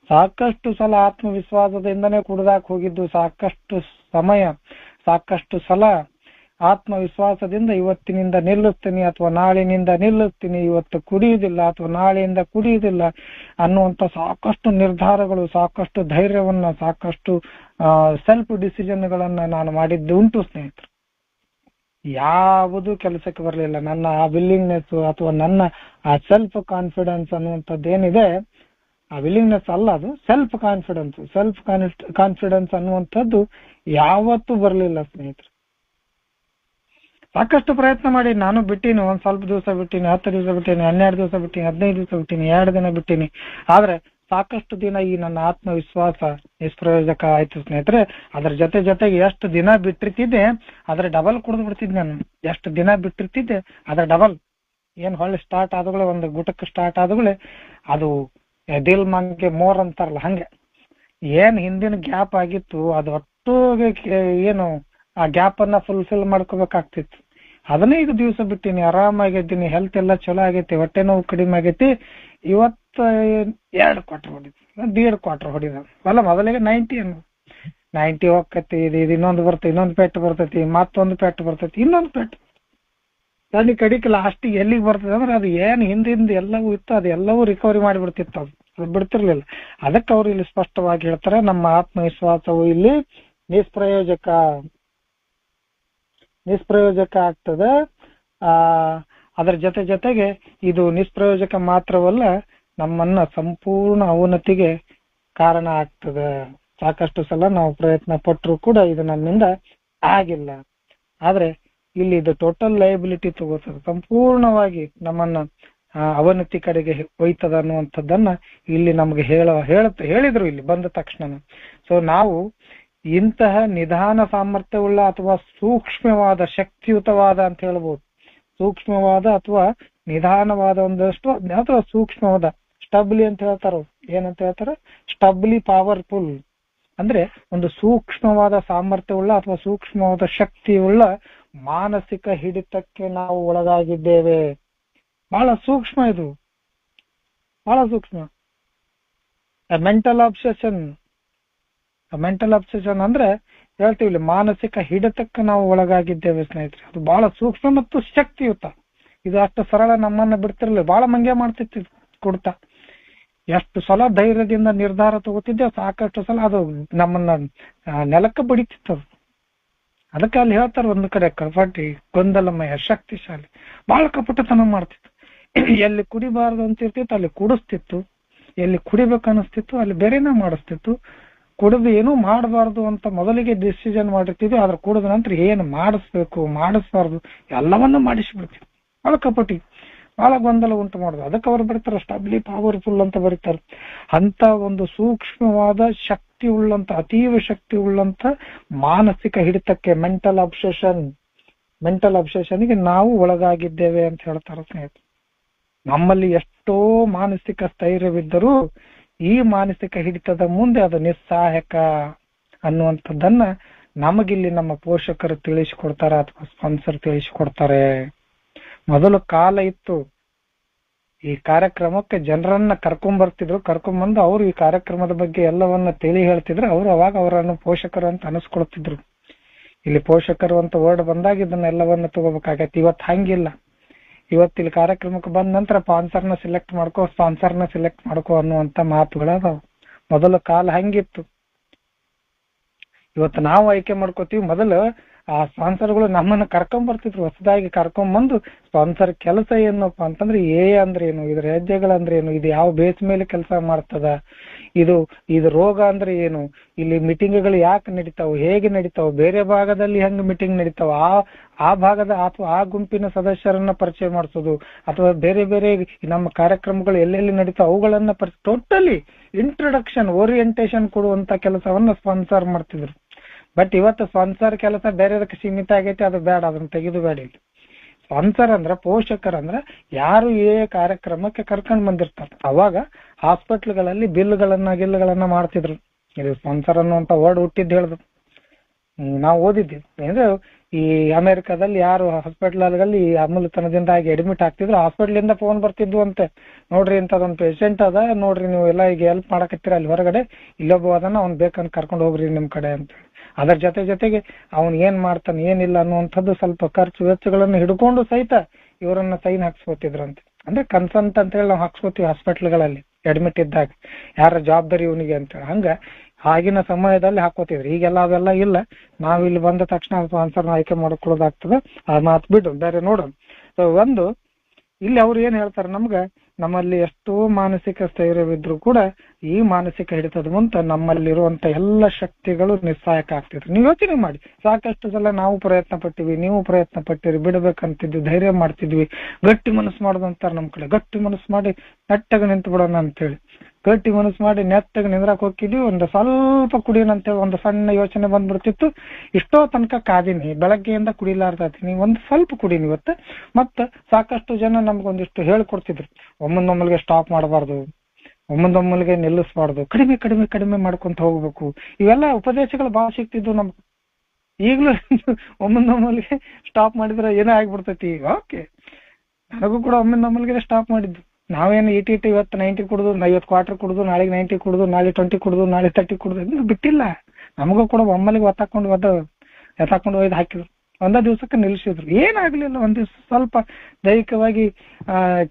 ಸಾಕಷ್ಟು ಸಲ ಆತ್ಮವಿಶ್ವಾಸದಿಂದನೇ ಕುಡ್ದಾಕ್ ಹೋಗಿದ್ದು, ಸಾಕಷ್ಟು ಸಲ ಆತ್ಮವಿಶ್ವಾಸದಿಂದ ಇವತ್ತಿನಿಂದ ನಿಲ್ಲಿಸ್ತೀನಿ ಅಥವಾ ನಾಳಿನಿಂದ ನಿಲ್ಲಿಸ್ತೀನಿ, ಇವತ್ತು ಕುಡಿಯುವುದಿಲ್ಲ ಅಥವಾ ನಾಳೆಯಿಂದ ಕುಡಿಯುವುದಿಲ್ಲ ಅನ್ನುವಂಥ ಸಾಕಷ್ಟು ನಿರ್ಧಾರಗಳು, ಸಾಕಷ್ಟು ಧೈರ್ಯವನ್ನ, ಸಾಕಷ್ಟು ಸೆಲ್ಫ್ ಡಿಸಿಷನ್ಗಳನ್ನ ನಾನು ಮಾಡಿದ್ದು ಉಂಟು ಸ್ನೇಹಿತರು. ಯಾವುದು ಕೆಲಸಕ್ಕೆ ಬರಲಿಲ್ಲ. ನನ್ನ ಆ ವಿಲ್ಲಿಂಗ್ನೆಸ್ ಅಥವಾ ನನ್ನ ಆ ಸೆಲ್ಫ್ ಕಾನ್ಫಿಡೆನ್ಸ್ ಅನ್ನುವಂಥದ್ದೇನಿದೆ, ಆ ವಿಲ್ಲಿಂಗ್ನೆಸ್ ಅಲ್ಲ, ಅದು ಸೆಲ್ಫ್ ಕಾನ್ಫಿಡೆನ್ಸ್ ಅನ್ನುವಂಥದ್ದು ಯಾವತ್ತೂ ಬರಲಿಲ್ಲ ಸ್ನೇಹಿತರೆ. ಸಾಕಷ್ಟು ಪ್ರಯತ್ನ ಮಾಡಿ ನಾನು ಬಿಟ್ಟಿನಿ, ಒಂದ್ ಸ್ವಲ್ಪ ದಿವಸ ಬಿಟ್ಟಿನಿ, 10 ದಿವಸ ಬಿಟ್ಟಿನಿ, 12 ದಿವಸ ಬಿಟ್ಟಿನಿ, 15 ದಿವಸ ಬಿಟ್ಟಿನಿ, 2 ದಿನ ಬಿಟ್ಟಿನಿ. ಆದ್ರೆ ಸಾಕಷ್ಟು ದಿನ ಈ ನನ್ನ ಆತ್ಮವಿಶ್ವಾಸ ನಿಷ್ಪ್ರಯೋಜಕ ಆಯ್ತು ಸ್ನೇಹಿತರೆ. ಅದ್ರ ಜೊತೆಗೆ ಎಷ್ಟು ದಿನ ಬಿಟ್ಟಿರ್ತಿದ್ದೆ ಅದ್ರ ಡಬಲ್ ಕುಡಿದು ಬಿಡ್ತಿದ್ದೆ ನಾನು. ಎಷ್ಟು ದಿನ ಬಿಟ್ಟಿರ್ತಿದ್ದೆ ಅದ್ರ ಡಬಲ್. ಏನ್ ಹೊಳ್ಳಿ ಸ್ಟಾರ್ಟ್ ಆದಗಳೇ, ಒಂದು ಗುಟಕ್ಕೆ ಸ್ಟಾರ್ಟ್ ಆದಗಳೇ ಅದು ದಿಲ್ ಮಂಗೆ ಮೋರ್ ಅಂತಾರಲ್ಲ, ಹಂಗೆ ಏನ್ ಹಿಂದಿನ ಗ್ಯಾಪ್ ಆಗಿತ್ತು ಅದು ಒಟ್ಟು ಏನು ಆ ಗ್ಯಾಪ್ ಅನ್ನ ಫುಲ್ಫಿಲ್ ಮಾಡ್ಕೋಬೇಕಾಗ್ತಿತ್ತು. ಅದನ್ನೇ ಈಗ ದಿವಸ ಬಿಟ್ಟಿನಿ, ಆರಾಮಾಗಿದ್ದೀನಿ, ಹೆಲ್ತ್ ಎಲ್ಲ ಚಲೋ ಆಗೈತಿ, ಹೊಟ್ಟೆ ನೋವು ಕಡಿಮೆ ಆಗೈತಿ. ಇವತ್ತು 2 ಕ್ವಾರ್ಟರ್ ಹೊಡಿದ್ವಿ, 1.5 ಕ್ವಾರ್ಟರ್ ಹೊಡಿದ ಅಲ್ಲ. ಮೊದಲಿಗೆ 90 ಹೋಗ್ತೈತಿ, ಇದು ಇನ್ನೊಂದು ಬರ್ತೈತಿ, ಇನ್ನೊಂದು ಪೆಟ್ಟು ಬರ್ತೈತಿ, ಮತ್ತೊಂದು ಪೆಟ್ಟು ಬರ್ತೈತಿ, ಇನ್ನೊಂದು ಪೆಟ್ಟು ತಣ್ಣಿ ಕಡಿಕೆ ಲಾಸ್ಟಿಗೆ ಎಲ್ಲಿಗೆ ಬರ್ತದೆ ಅಂದ್ರೆ ಅದು ಏನ್ ಹಿಂದಿಂದ ಎಲ್ಲವೂ ಇತ್ತು ಅದೆಲ್ಲವೂ ರಿಕವರಿ ಮಾಡಿಬಿಡ್ತಿತ್ತು, ಅದು ಬಿಡ್ತಿರ್ಲಿಲ್ಲ. ಅದಕ್ಕೆ ಅವ್ರು ಇಲ್ಲಿ ಸ್ಪಷ್ಟವಾಗಿ ಹೇಳ್ತಾರೆ, ನಮ್ಮ ಆತ್ಮವಿಶ್ವಾಸವು ಇಲ್ಲಿ ನಿಷ್ಪ್ರಯೋಜಕ ಆಗ್ತದೆ. ಅದರ ಜೊತೆಗೆ ಇದು ನಿಷ್ಪ್ರಯೋಜಕ ಮಾತ್ರವಲ್ಲ, ನಮ್ಮನ್ನ ಸಂಪೂರ್ಣ ಅವನತಿಗೆ ಕಾರಣ ಆಗ್ತದೆ. ಸಾಕಷ್ಟು ಸಲ ನಾವು ಪ್ರಯತ್ನ ಪಟ್ಟರು ಕೂಡ ಇದು ನಮ್ಮಿಂದ ಆಗಿಲ್ಲ. ಆದ್ರೆ ಇಲ್ಲಿ ಇದು ಟೋಟಲ್ ಲಯಬಿಲಿಟಿ ತಗೋತದೆ, ಸಂಪೂರ್ಣವಾಗಿ ನಮ್ಮನ್ನ ಅವನತಿ ಕಡೆಗೆ ಒಯ್ತದ ಅನ್ನುವಂಥದ್ದನ್ನ ಇಲ್ಲಿ ನಮ್ಗೆ ಹೇಳಿದ್ರು ಇಲ್ಲಿ ಬಂದ ತಕ್ಷಣ. ಸೊ ನಾವು ಇಂತಹ ನಿಧಾನ ಸಾಮರ್ಥ್ಯವುಳ್ಳ ಅಥವಾ ಸೂಕ್ಷ್ಮವಾದ, ಶಕ್ತಿಯುತವಾದ ಅಂತ ಹೇಳ್ಬೋದು, ಸೂಕ್ಷ್ಮವಾದ ಅಥವಾ ನಿಧಾನವಾದ ಒಂದಷ್ಟು ಅಥವಾ ಸೂಕ್ಷ್ಮವಾದ ಸ್ಟಬ್ಲಿ ಅಂತ ಹೇಳ್ತಾರ. ಏನಂತ ಹೇಳ್ತಾರ? ಸ್ಟಬ್ಲಿ ಪವರ್ಫುಲ್ ಅಂದ್ರೆ ಒಂದು ಸೂಕ್ಷ್ಮವಾದ ಸಾಮರ್ಥ್ಯವುಳ್ಳ ಅಥವಾ ಸೂಕ್ಷ್ಮವಾದ ಶಕ್ತಿಯುಳ್ಳ ಮಾನಸಿಕ ಹಿಡಿತಕ್ಕೆ ನಾವು ಒಳಗಾಗಿದ್ದೇವೆ. ಬಹಳ ಸೂಕ್ಷ್ಮ, ಇದು ಬಹಳ ಸೂಕ್ಷ್ಮ. ಮೆಂಟಲ್ ಅಬ್ಸೆಷನ್ ಅಂದ್ರೆ ಹೇಳ್ತೀವಿ ಮಾನಸಿಕ ಹಿಡಿತಕ್ಕೆ ನಾವು ಒಳಗಾಗಿದ್ದೇವೆ ಸ್ನೇಹಿತರೆ. ಅದು ಬಹಳ ಸೂಕ್ಷ್ಮ ಮತ್ತು ಶಕ್ತಿಯುತ. ಇದು ಅಷ್ಟು ಸರಳ ನಮ್ಮನ್ನ ಬಿಡ್ತಿರ್ಲಿಲ್ಲ, ಬಹಳ ಮಂಗ್ಯ ಮಾಡ್ತಿತ್ತು ಕೊಡ್ತಾ. ಎಷ್ಟು ಸಲ ಧೈರ್ಯದಿಂದ ನಿರ್ಧಾರ ತಗೋತಿದ್ದೆ, ಸಾಕಷ್ಟು ಸಲ ಅದು ನಮ್ಮನ್ನ ನೆಲಕ್ಕೆ ಬಡಿತಿತ್ತು. ಅದಕ್ಕೆ ಅಲ್ಲಿ ಹೇಳ್ತಾರೆ ಒಂದು ಕಡೆ ಕಪಟಿ ಗೊಂದಲಮಯ ಶಕ್ತಿಶಾಲಿ, ಬಹಳ ಕಪಟತನ ಮಾಡ್ತಿತ್ತು. ಎಲ್ಲಿ ಕುಡಿಬಾರ್ದು ಅಂತ ಇರ್ತಿತ್ತು ಅಲ್ಲಿ ಕುಡಿಸ್ತಿತ್ತು, ಎಲ್ಲಿ ಕುಡಿಬೇಕು ಅನಿಸ್ತಿತ್ತು ಅಲ್ಲಿ ಬೇರೆನ ಮಾಡಿಸ್ತಿತ್ತು. ಕುಡಿದು ಏನೂ ಮಾಡಬಾರ್ದು ಅಂತ ಮೊದಲಿಗೆ ಡಿಸಿಷನ್ ಮಾಡಿರ್ತಿದ್ವಿ, ಆದ್ರೆ ಕುಡಿದ ನಂತರ ಏನು ಮಾಡಿಸ್ಬೇಕು ಮಾಡಿಸ್ಬಾರ್ದು ಎಲ್ಲವನ್ನೂ ಮಾಡಿಸ್ಬಿಡ್ತೀವಿ. ಬಹಳ ಕಪಟಿ, ಬಹಳ ಗೊಂದಲ ಉಂಟು ಮಾಡುದು. ಅದಕ್ಕೆ ಅವ್ರು ಬರೀತಾರೆ ಸ್ಟಬ್ಲಿ ಪವರ್ಫುಲ್ ಅಂತ ಬರೀತಾರೆ. ಅಂತ ಒಂದು ಸೂಕ್ಷ್ಮವಾದ ಶಕ್ತಿ ಉಳ್ಳಂತ, ಅತೀವ ಶಕ್ತಿ ಉಳ್ಳಂತ ಮಾನಸಿಕ ಹಿಡಿತಕ್ಕೆ, ಮೆಂಟಲ್ ಅಬ್ಸೆಷನ್ಗೆ ನಾವು ಒಳಗಾಗಿದ್ದೇವೆ ಅಂತ ಹೇಳ್ತಾರೆ ಸ್ನೇಹಿತರೆ. ನಮ್ಮಲ್ಲಿ ಎಷ್ಟೋ ಮಾನಸಿಕ ಸ್ಥೈರ್ಯವಿದ್ದರೂ ಈ ಮಾನಸಿಕ ಹಿಡಿತದ ಮುಂದೆ ಅದು ನಿಸ್ಸಹಾಯಕ ಅನ್ನುವಂಥದ್ದನ್ನ ನಮಗಿಲ್ಲಿ ನಮ್ಮ ಪೋಷಕರು ತಿಳಿಸಿಕೊಡ್ತಾರೆ ಅಥವಾ ಸ್ಪಾನ್ಸರ್ ತಿಳಿಸಿಕೊಡ್ತಾರೆ. ಮೊದಲು ಕಾಲ ಇತ್ತು, ಈ ಕಾರ್ಯಕ್ರಮಕ್ಕೆ ಜನರನ್ನ ಕರ್ಕೊಂಡ್ಬಂದು ಅವರು ಈ ಕಾರ್ಯಕ್ರಮದ ಬಗ್ಗೆ ಎಲ್ಲವನ್ನ ತಿಳಿ ಹೇಳ್ತಿದ್ರು. ಅವರು ಅವಾಗ ಅವರನ್ನು ಪೋಷಕರು ಅಂತ ಅನಿಸ್ಕೊಳ್ತಿದ್ರು. ಇಲ್ಲಿ ಪೋಷಕರು ಅಂತ ವರ್ಡ್ ಬಂದಾಗ ಇದನ್ನೆಲ್ಲವನ್ನ ತಗೋಬೇಕಾಗತ್ತೆ. ಇವತ್ತು ಹಂಗಿಲ್ಲ. ಇವತ್ತಿಲ್ಲಿ ಕಾರ್ಯಕ್ರಮಕ್ಕೆ ಬಂದ ನಂತರ ಸ್ಪಾನ್ಸರ್ನ ಸಿಲೆಕ್ಟ್ ಮಾಡ್ಕೋ ಅನ್ನುವಂತ ಮಾತುಗಳದಾವ. ಮೊದಲು ಕಾಲ ಹಂಗಿತ್ತು. ಇವತ್ತು ನಾವು ಆಯ್ಕೆ ಮಾಡ್ಕೋತೀವಿ. ಮೊದಲು ಆ ಸ್ಪಾನ್ಸರ್ಗಳು ನಮ್ಮನ್ನ ಬರ್ತಿದ್ರು, ಹೊಸದಾಗಿ ಕರ್ಕೊಂಡ್ಬಂದು ಸ್ಪಾನ್ಸರ್ ಕೆಲಸ ಏನಪ್ಪ ಅಂತಂದ್ರೆ ಅಂದ್ರೆ ಏನು, ಇದ್ರ ಹೆಜ್ಜೆಗಳಂದ್ರೆ ಏನು, ಇದು ಯಾವ ಬೇಸ್ ಮೇಲೆ ಕೆಲಸ ಮಾಡ್ತದ, ಇದು ರೋಗ ಅಂದ್ರೆ ಏನು, ಇಲ್ಲಿ ಮೀಟಿಂಗ್ಗಳು ಯಾಕೆ ನಡೀತಾವ, ಹೇಗೆ ನಡೀತಾವ, ಬೇರೆ ಭಾಗದಲ್ಲಿ ಹೆಂಗ್ ಮೀಟಿಂಗ್ ನಡೀತಾವ, ಆ ಭಾಗದ ಅಥವಾ ಆ ಗುಂಪಿನ ಸದಸ್ಯರನ್ನ ಪರಿಚಯ ಮಾಡಿಸೋದು, ಅಥವಾ ಬೇರೆ ಬೇರೆ ನಮ್ಮ ಕಾರ್ಯಕ್ರಮಗಳು ಎಲ್ಲೆಲ್ಲಿ ನಡೀತಾವ ಅವುಗಳನ್ನ ಟೋಟಲಿ ಇಂಟ್ರೊಡಕ್ಷನ್ ಓರಿಯೆಂಟೇಶನ್ ಕೊಡುವಂತ ಕೆಲಸವನ್ನ ಸ್ಪಾನ್ಸರ್ ಮಾಡ್ತಿದ್ರು. ಬಟ್ ಇವತ್ತು ಸ್ಪಾನ್ಸರ್ ಕೆಲಸ ಬೇರೆದಕ್ಕೆ ಸೀಮಿತ ಆಗೈತೆ, ಅದು ಬೇಡ, ಅದನ್ನ ತೆಗೆದು ಬೇಡ. ಇಲ್ಲಿ ಸ್ಪಾನ್ಸರ್ ಅಂದ್ರ ಪೋಷಕರಂದ್ರ ಯಾರು ಕಾರ್ಯಕ್ರಮಕ್ಕೆ ಕರ್ಕೊಂಡ್ ಬಂದಿರ್ತಾರೆ. ಅವಾಗ ಹಾಸ್ಪಿಟ್ಲ್ಗಳಲ್ಲಿ ಗಿಲ್ಗಳನ್ನ ಮಾಡ್ತಿದ್ರು. ಇದು ಸ್ಪಾನ್ಸರ್ ಅನ್ನುವಂತ ವರ್ಡ್ ಹುಟ್ಟಿದ್ದು ಹೇಳಿದ್ರು. ನಾವು ಓದಿದ್ವಿ ಅಂದ್ರೆ ಈ ಅಮೆರಿಕದಲ್ಲಿ ಯಾರು ಹಾಸ್ಪಿಟ್ಲ್ಗಳಲ್ಲಿ ಅಮೂಲ್ಯತನದಿಂದಾಗಿ ಅಡ್ಮಿಟ್ ಆಗ್ತಿದ್ರು, ಹಾಸ್ಪಿಟ್ಲಿಂದ ಫೋನ್ ಬರ್ತಿದ್ವು ಅಂತೆ, ನೋಡ್ರಿ ಇಂಥದೊಂದು ಪೇಷಂಟ್ ಅದ, ನೋಡ್ರಿ ನೀವು ಎಲ್ಲ ಈಗ ಹೆಲ್ಪ್ ಮಾಡಕತ್ತೀರ ಅಲ್ಲಿ ಹೊರಗಡೆ, ಇಲ್ಲೊಬ್ಬ ಅದನ್ನ ಅವ್ನ್ ಬೇಕಂತ ಕರ್ಕೊಂಡು ಹೋಗ್ರಿ ನಿಮ್ ಕಡೆ ಅಂತ. ಅದರ ಜೊತೆಗೆ ಅವ್ನ್ ಏನ್ ಮಾಡ್ತಾನೆ ಏನಿಲ್ಲ ಅನ್ನುವಂಥದ್ದು ಸ್ವಲ್ಪ ಖರ್ಚು ವೆಚ್ಚಗಳನ್ನು ಹಿಡ್ಕೊಂಡು ಸಹಿತ ಇವರನ್ನ ಸೈನ್ ಹಾಕ್ಸ್ಕೊತಿದ್ರಂತೆ. ಅಂದ್ರೆ ಕನ್ಸಂಟ್ ಅಂತ ಹೇಳಿ ನಾವು ಹಾಕ್ಸ್ಕೊತೀವಿ ಹಾಸ್ಪಿಟ್ಲ್ಗಳಲ್ಲಿ ಅಡ್ಮಿಟ್ ಇದ್ದಾಗ, ಯಾರ ಜವಾಬ್ದಾರಿ ಇವನಿಗೆ ಅಂತ. ಹಂಗ ಆಗಿನ ಸಮಯದಲ್ಲಿ ಹಾಕೋತಿದ್ರು. ಈಗೆಲ್ಲ ಅವೆಲ್ಲ ಇಲ್ಲ. ನಾವ್ ಇಲ್ಲಿ ಬಂದ ತಕ್ಷಣ ಸ್ಪಾನ್ಸರ್ನ ಆಯ್ಕೆ ಮಾಡ್ಕೊಳ್ಳೋದಾಗ್ತದೆ. ಆ ಮಾತು ಬಿಡು ಬೇರೆ ನೋಡೋಣ. ಸೊ ಒಂದು ಇಲ್ಲಿ ಅವ್ರು ಏನ್ ಹೇಳ್ತಾರೆ, ನಮ್ಮಲ್ಲಿ ಎಷ್ಟೋ ಮಾನಸಿಕ ಸ್ಥೈರ್ಯವಿದ್ರು ಕೂಡ ಈ ಮಾನಸಿಕ ಹಿಡಿತದ ಮುಂತ ನಮ್ಮಲ್ಲಿರುವಂತ ಎಲ್ಲ ಶಕ್ತಿಗಳು ನಿಸ್ಸಹಾಯಕ ಆಗ್ತಿದ್ರು. ನೀವು ಯೋಚನೆ ಮಾಡಿ, ಸಾಕಷ್ಟು ಸಲ ನಾವು ಪ್ರಯತ್ನ ಪಟ್ಟಿವಿ, ನೀವು ಪ್ರಯತ್ನ ಪಟ್ಟಿರಿ, ಬಿಡಬೇಕಂತಿದ್ವಿ, ಧೈರ್ಯ ಮಾಡ್ತಿದ್ವಿ, ಗಟ್ಟಿ ಮನಸ್ಸು ಮಾಡೋದಂತಾರ ನಮ್ ಕಡೆ. ಗಟ್ಟಿ ಮನಸ್ಸು ಮಾಡಿ ನೆಟ್ಟಗೆ ನಿಂತು ಬಿಡೋಣ ಅಂತೇಳಿ ಗಟ್ಟಿ ಮನಸ್ಸು ಮಾಡಿ ನೆಟ್ಟಗೆ ನಿಂದ್ರಾಕ್ ಹೋಗಿದ್ವಿ. ಒಂದು ಸ್ವಲ್ಪ ಕುಡಿಯೋಣಂತೇಳಿ ಒಂದು ಸಣ್ಣ ಯೋಚನೆ ಬಂದ್ಬಿಡ್ತಿತ್ತು. ಇಷ್ಟೋ ತನಕ ಕಾದಿನಿ, ಬೆಳಗ್ಗೆಯಿಂದ ಕುಡಿಲಾರ್ದಾತೀನಿ, ಒಂದು ಸ್ವಲ್ಪ ಕುಡೀನಿ ಇವತ್ತು. ಮತ್ತ ಸಾಕಷ್ಟು ಜನ ನಮ್ಗೊಂದಿಷ್ಟು ಹೇಳ್ಕೊಡ್ತಿದ್ರು, ಒಮ್ಮೊಮ್ಮಲ್ಗೆ ಸ್ಟಾಪ್ ಮಾಡಬಾರ್ದು, ಒಮ್ಮೊಮ್ಮಲ್ಗೆ ನಿಲ್ಲಿಸಬಾರ್ದು, ಕಡಿಮೆ ಕಡಿಮೆ ಕಡಿಮೆ ಮಾಡ್ಕೊಂತ ಹೋಗ್ಬೇಕು. ಇವೆಲ್ಲ ಉಪದೇಶಗಳು ಬಹಳ ಸಿಗ್ತಿದ್ವು ನಮ್ಗೆ. ಈಗ್ಲೂ ಒಮ್ಮೊಮ್ಮಲ್ಗೆ ಸ್ಟಾಪ್ ಮಾಡಿದ್ರೆ ಏನೋ ಆಗ್ಬಿಡ್ತೈತಿ. ಓಕೆ, ನನಗೂ ಕೂಡ ಒಮ್ಮೊಮ್ಮಲ್ಗೆ ಸ್ಟಾಪ್ ಮಾಡಿದ್ದು. ನಾವೇನು ಇವತ್ತು 90 ಕುಡಿದು 50 ಕ್ವಾರ್ಟರ್ ಕುಡಿದು, ನಾಳೆಗೆ 90 ಕುಡಿದು, ನಾಳೆ 20 ಕುಡಿದು, ನಾಳೆ 30 ಕುಡಿದು ಬಿಟ್ಟಿಲ್ಲ. ನಮಗೂ ಕೂಡ ಒಮ್ಮಲಿಗೆ ಎತ್ತಾಕೊಂಡು ಒಯ್ದು ಹಾಕಿದ್ರು. ಒಂದೇ ದಿವ್ಸಕ್ಕೆ ನಿಲ್ಸಿದ್ರು, ಏನಾಗ್ಲಿಲ್ಲ. ಒಂದ್ ದಿವ್ಸ ಸ್ವಲ್ಪ ದೈಹಿಕವಾಗಿ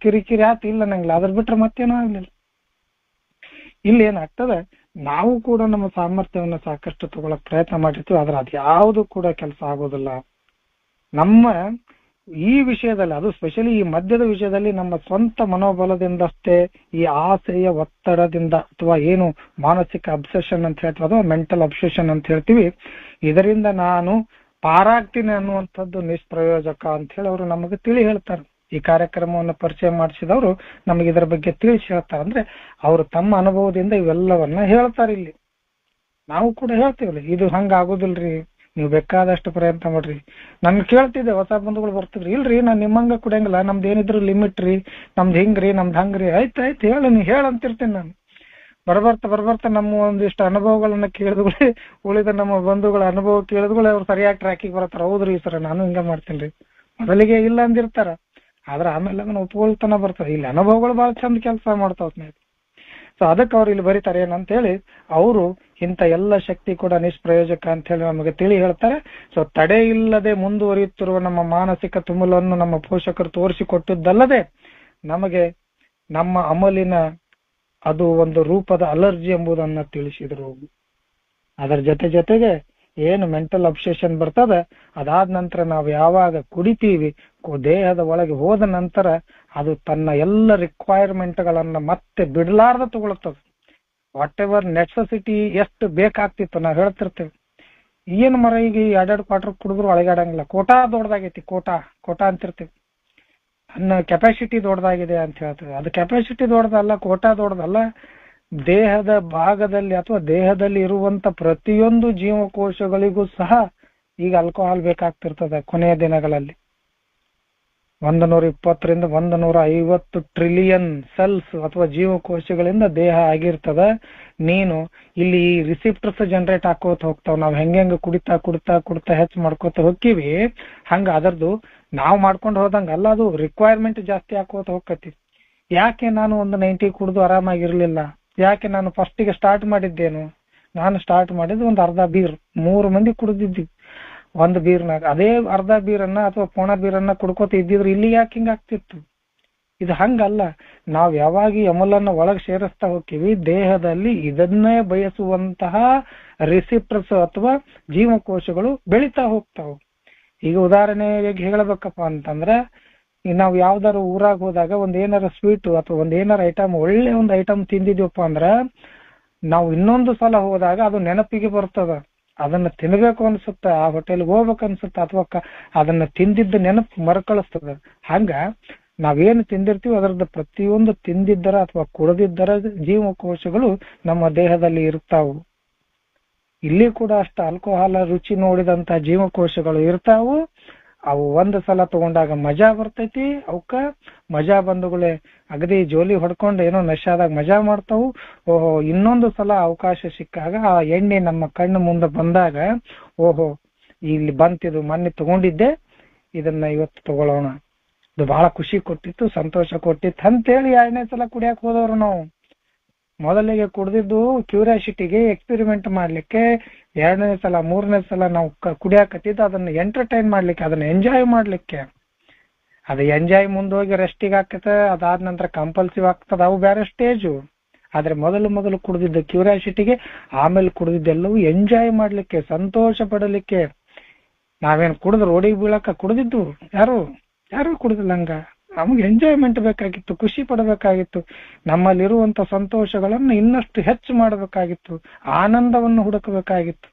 ಕಿರಿಕಿರಿ ಆತು, ಇಲ್ಲ ನಂಗಿಲ್ಲ, ಅದ್ರ ಬಿಟ್ರೆ ಮತ್ತೇನೂ ಆಗ್ಲಿಲ್ಲ. ಇಲ್ಲಿ ಏನಾಗ್ತದೆ, ನಾವು ಕೂಡ ನಮ್ಮ ಸಾಮರ್ಥ್ಯವನ್ನ ಸಾಕಷ್ಟು ತಗೊಳಕ್ ಪ್ರಯತ್ನ ಮಾಡಿರ್ತೀವಿ, ಆದ್ರೆ ಅದು ಯಾವುದು ಕೂಡ ಕೆಲಸ ಆಗೋದಿಲ್ಲ. ನಮ್ಮ ಈ ವಿಷಯದಲ್ಲಿ, ಅದು ಸ್ಪೆಷಲಿ ಈ ಮದ್ಯದ ವಿಷಯದಲ್ಲಿ, ನಮ್ಮ ಸ್ವಂತ ಮನೋಬಲದಿಂದಷ್ಟೇ, ಈ ಆಸೆಯ ಒತ್ತಡದಿಂದ ಅಥವಾ ಏನು ಮಾನಸಿಕ ಅಬ್ಸೆಷನ್ ಅಂತ ಹೇಳ್ತೀವಿ, ಅಥವಾ ಮೆಂಟಲ್ ಅಬ್ಸೆಷನ್ ಅಂತ ಹೇಳ್ತೀವಿ, ಇದರಿಂದ ನಾನು ಪಾರಾಗ್ತೀನಿ ಅನ್ನುವಂಥದ್ದು ನಿಷ್ಪ್ರಯೋಜಕ ಅಂತ ಹೇಳಿ ಅವರು ನಮಗೆ ತಿಳಿ ಹೇಳ್ತಾರೆ. ಈ ಕಾರ್ಯಕ್ರಮವನ್ನು ಪರಿಚಯ ಮಾಡಿಸಿದವರು ನಮಗೆ ಇದರ ಬಗ್ಗೆ ತಿಳಿಸಿ ಹೇಳ್ತಾರೆ. ಅಂದ್ರೆ ಅವರು ತಮ್ಮ ಅನುಭವದಿಂದ ಇವೆಲ್ಲವನ್ನ ಹೇಳ್ತಾರೆ. ಇಲ್ಲಿ ನಾವು ಕೂಡ ಹೇಳ್ತೀವಲ್ಲ, ಇದು ಹಂಗ ಆಗೋದಿಲ್ರಿ, ನೀವು ಬೇಕಾದಷ್ಟು ಪ್ರಯತ್ನ ಮಾಡ್ರಿ. ನನ್ ಕೇಳ್ತಿದ್ದೆ, ಹೊಸ ಬಂಧುಗಳು ಬರ್ತಿದ್ರಿ, ಇಲ್ರಿ ನಾನ್ ನಿಮ್ಮಂಗ ಕುಡಿಯಂಗಿಲ್ಲ, ನಮ್ದು ಏನಿದ್ರು ಲಿಮಿಟ್ ರೀ, ನಮ್ದು ಹಿಂಗ್ರಿ, ನಮ್ದು ಹಂಗ್ರಿ, ಆಯ್ತು ಹೇಳು, ನೀ ಹೇಳಂತಿರ್ತೀನಿ ನಾನು. ಬರ್ಬರ್ತಾ ನಮ್ಮ ಒಂದಿಷ್ಟು ಅನುಭವಗಳನ್ನ ಕೇಳಿದ್ಗಳೇ, ಉಳಿದ ನಮ್ಮ ಬಂಧುಗಳ ಅನುಭವ ಕೇಳಿದ್ಗಳೇ ಅವ್ರು ಸರಿಯಾಗಿ ಟ್ರ್ಯಾಕಿಗೆ ಬರತ್ತಾರ. ಹೌದ್ರಿ ಸರ್, ನಾನು ಹಿಂಗ ಮಾಡ್ತೀನಿ, ಮೊದಲಿಗೆ ಇಲ್ಲ ಅಂದಿರ್ತಾರ, ಆದ್ರೆ ಆಮೇಲೆ ಅದನ್ನ ಒಪ್ಕೊಳ್ತಾನ ಬರ್ತಾರೆ. ಇಲ್ಲಿ ಅನುಭವಗಳು ಬಹಳ ಚಂದ ಕೆಲಸ ಮಾಡ್ತಾವ್ ಸ್ನೇಹಿತರೆ. ಸೊ ಅದಕ್ಕೆ ಅವ್ರು ಇಲ್ಲಿ ಬರೀತಾರೆ ಏನಂತ ಹೇಳಿ, ಅವರು ಇಂಥ ಎಲ್ಲ ಶಕ್ತಿ ಕೂಡ ನಿಷ್ಪ್ರಯೋಜಕ ಅಂತ ಹೇಳಿ ನಮಗೆ ತಿಳಿ ಹೇಳ್ತಾರೆ. ಸೊ ತಡೆ ಇಲ್ಲದೆ ಮುಂದುವರಿಯುತ್ತಿರುವ ನಮ್ಮ ಮಾನಸಿಕ ತುಮುಲನ್ನು ನಮ್ಮ ಪೋಷಕರು ತೋರಿಸಿಕೊಟ್ಟಿದ್ದಲ್ಲದೆ, ನಮಗೆ ನಮ್ಮ ಅಮಲಿನ ಅದು ಒಂದು ರೂಪದ ಅಲರ್ಜಿ ಎಂಬುದನ್ನ ತಿಳಿಸಿದ್ರು. ಅದರ ಜೊತೆಗೆ ಏನು ಮೆಂಟಲ್ ಅಬ್ಸೆಷನ್ ಬರ್ತದ, ಅದಾದ ನಂತರ ನಾವು ಯಾವಾಗ ಕುಡಿತೀವಿ, ದೇಹದ ಒಳಗೆ ಹೋದ ನಂತರ ಅದು ತನ್ನ ಎಲ್ಲ ರಿಕ್ವೈರ್ಮೆಂಟ್ಗಳನ್ನ ಮತ್ತೆ ಬಿಡಲಾರ್ದ ತಗೊಳ್ತದೆ. ವಾಟ್ ಎವರ್ ನೆಸೆಸಿಟಿ ಎಷ್ಟು ಬೇಕಾಗ್ತಿತ್ತು ನಾವು ಹೇಳ್ತಿರ್ತೇವೆ. ಏನ್ ಮರ ಈಗ 2 ಕ್ವಾರ್ಟರ್ ಕುಡಿದ್ರು ಒಳಗಾಡಂಗಿಲ್ಲ, ಕೋಟಾ ದೊಡ್ಡದಾಗೈತಿ, ಕೋಟಾ ಅಂತಿರ್ತೀವಿ. ನನ್ನ ಕೆಪಾಸಿಟಿ ದೊಡ್ಡದಾಗಿದೆ ಅಂತ ಹೇಳ್ತೇವೆ. ಅದು ಕೆಪಾಸಿಟಿ ದೊಡ್ಡದಲ್ಲ, ಕೋಟಾ ದೊಡ್ಡದಲ್ಲ. ದೇಹದ ಭಾಗದಲ್ಲಿ ಅಥವಾ ದೇಹದಲ್ಲಿ ಇರುವಂತ ಪ್ರತಿಯೊಂದು ಜೀವಕೋಶಗಳಿಗೂ ಸಹ ಈಗ ಆಲ್ಕೋಹಾಲ್ ಬೇಕಾಗ್ತಿರ್ತದೆ. ಕೊನೆಯ ದಿನಗಳಲ್ಲಿ 120 150 ಟ್ರಿಲಿಯನ್ ಸೆಲ್ಸ್ ಅಥವಾ ಜೀವಕೋಶಗಳಿಂದ ದೇಹ ಆಗಿರ್ತದ. ನೀನು ಇಲ್ಲಿ ಈ ರಿಸಿಪ್ಟರ್ಸ್ ಜನರೇಟ್ ಹಾಕೋತ ಹೋಗ್ತಾವ. ನಾವ್ ಹೆಂಗ ಕುಡಿತಾ ಕುಡಿತಾ ಕುಡಿತಾ ಹೆಚ್ಚು ಮಾಡ್ಕೋತ ಹೋಗ್ತೀವಿ, ಹಂಗ ಅದರದ್ದು ನಾವು ಮಾಡ್ಕೊಂಡು ಹೋದಂಗ ಅಲ್ಲ, ಅದು ರಿಕ್ವೈರ್ಮೆಂಟ್ ಜಾಸ್ತಿ ಹಾಕೋತ ಹೋಗ್ತತಿ. ಯಾಕೆ ನಾನು ಒಂದು 90 ಕುಡಿದು ಆರಾಮಾಗಿರ್ಲಿಲ್ಲ? ಯಾಕೆ ನಾನು ಫಸ್ಟಿಗೆ ಸ್ಟಾರ್ಟ್ ಮಾಡಿದ್ದೇನು? ನಾನು ಸ್ಟಾರ್ಟ್ ಮಾಡಿದ್ದು ಒಂದು ಅರ್ಧ ಬೀರ್, 3 ಮಂದಿ ಕುಡಿದಿದ್ವಿ ಒಂದು ಬೀರ್ನಾಗ. ಅದೇ ಅರ್ಧ ಬೀರನ್ನ ಅಥವಾ ಪೋಣ ಬೀರನ್ನ ಕುಡ್ಕೋತ ಇದ್ದಿದ್ರು ಇಲ್ಲಿ ಯಾಕೆ ಹಿಂಗ ಆಗ್ತಿತ್ತು? ಇದು ಹಂಗಲ್ಲ. ನಾವ್ ಯಾವಾಗ ಈ ಅಮಲನ್ನ ಒಳಗೆ ಸೇರಿಸ್ತಾ ಹೋಗ್ತೀವಿ, ದೇಹದಲ್ಲಿ ಇದನ್ನೇ ಬಯಸುವಂತಹ ರಿಸಿಪ್ಟರ್ಸ್ ಅಥವಾ ಜೀವಕೋಶಗಳು ಬೆಳಿತಾ ಹೋಗ್ತಾವ. ಈಗ ಉದಾಹರಣೆಗೆ ಹೇಳಬೇಕಪ್ಪ ಅಂತಂದ್ರೆ, ನಾವು ಯಾವ್ದಾರು ಊರಾಗ ಹೋದಾಗ ಏನಾರ ಸ್ವೀಟ್ ಅಥವಾ ಏನಾರ ಐಟಮ್, ಒಳ್ಳೆ ಒಂದು ಐಟಮ್ ತಿಂದಿದ್ವಪ್ಪ ಅಂದ್ರ ನಾವು ಇನ್ನೊಂದು ಸಲ ಹೋದಾಗ ಅದು ನೆನಪಿಗೆ ಬರ್ತದ. ಅದನ್ನ ತಿನ್ಬೇಕು ಅನ್ಸುತ್ತ, ಆ ಹೋಟೆಲ್ಗೆ ಹೋಗ್ಬೇಕು ಅನ್ಸುತ್ತ, ಅಥವಾ ಅದನ್ನ ತಿಂದಿದ್ದ ನೆನಪು ಮರುಕಳಿಸ್ತದ. ಹಂಗ ನಾವೇನು ತಿಂದಿರ್ತೀವಿ ಅದರದ್ದು ಪ್ರತಿಯೊಂದು ತಿಂದಿದ್ದರ ಅಥವಾ ಕುಡಿದಿದ್ದರ ಜೀವಕೋಶಗಳು ನಮ್ಮ ದೇಹದಲ್ಲಿ ಇರ್ತಾವು. ಇಲ್ಲಿ ಕೂಡ ಅಷ್ಟ ಆಲ್ಕೋಹಾಲ್ ರುಚಿ ನೋಡಿದಂತ ಜೀವಕೋಶಗಳು ಇರ್ತಾವು. ಅವು ಒಂದು ಸಲ ತಗೊಂಡಾಗ ಮಜಾ ಬರ್ತೈತಿ, ಅವಕ್ಕ ಮಜಾ ಬಂದುಗಳೇ ಅಗದಿ ಜೋಲಿ ಹೊಡ್ಕೊಂಡು ಏನೋ ನಶಾದಾಗ ಮಜಾ ಮಾಡ್ತಾವು. ಓಹೋ, ಇನ್ನೊಂದು ಸಲ ಅವಕಾಶ ಸಿಕ್ಕಾಗ ಆ ಎಣ್ಣೆ ನಮ್ಮ ಕಣ್ಣು ಮುಂದೆ ಬಂದಾಗ, ಓಹೋ ಇಲ್ಲಿ ಬಂತಿದು, ಮೊನ್ನೆ ತಗೊಂಡಿದ್ದೆ, ಇದನ್ನ ಇವತ್ತು ತಗೊಳ್ಳೋಣ, ಇದು ಬಹಳ ಖುಷಿ ಕೊಟ್ಟಿತ್ತು, ಸಂತೋಷ ಕೊಟ್ಟಿತ್ತು ಅಂತೇಳಿ 2ನೇ ಸಲ ಕುಡಿಯಕ್ ಹೋದವ್ರು ನಾವು. ಮೊದಲಿಗೆ ಕುಡ್ದಿದ್ದು ಕ್ಯೂರಿಯಾಸಿಟಿಗೆ, ಎಕ್ಸ್ಪೆರಿಮೆಂಟ್ ಮಾಡ್ಲಿಕ್ಕೆ, 2ನೇ ಸಲ 3ನೇ ಸಲ ನಾವು ಕುಡಿಯಾಕತ್ತಿದ್ದು ಅದನ್ನ ಎಂಟರ್ಟೈನ್ ಮಾಡ್ಲಿಕ್ಕೆ, ಅದನ್ನ ಎಂಜಾಯ್ ಮಾಡ್ಲಿಕ್ಕೆ. ಅದು ಎಂಜಾಯ್ ಮುಂದೋಗಿ ರೆಸ್ಟಿಗೆ ಆಗ್ತದೆ, ಅದಾದ ನಂತರ ಕಂಪಲ್ಸಿವ್ ಆಗ್ತದೆ, ಅವು ಬೇರೆ ಸ್ಟೇಜು. ಆದ್ರೆ ಮೊದಲು ಕುಡಿದಿದ್ದು ಕ್ಯೂರಿಯಾಸಿಟಿಗೆ, ಆಮೇಲೆ ಕುಡಿದಿದ್ದೆಲ್ಲವೂ ಎಂಜಾಯ್ ಮಾಡ್ಲಿಕ್ಕೆ, ಸಂತೋಷ ಪಡಲಿಕ್ಕೆ. ನಾವೇನ್ ಕುಡಿದು ರೋಡಿಗೆ ಬೀಳಕ ಕುಡಿದಿದ್ದು? ಯಾರು ಕುಡಿದಿಲ್ಲ. ಹಂಗ ನಮ್ಗೆ ಎಂಜಾಯ್ಮೆಂಟ್ ಬೇಕಾಗಿತ್ತು, ಖುಷಿ ಪಡಬೇಕಾಗಿತ್ತು, ನಮ್ಮಲ್ಲಿರುವಂತ ಸಂತೋಷಗಳನ್ನ ಇನ್ನಷ್ಟು ಹೆಚ್ಚು ಮಾಡಬೇಕಾಗಿತ್ತು, ಆನಂದವನ್ನು ಹುಡುಕಬೇಕಾಗಿತ್ತು,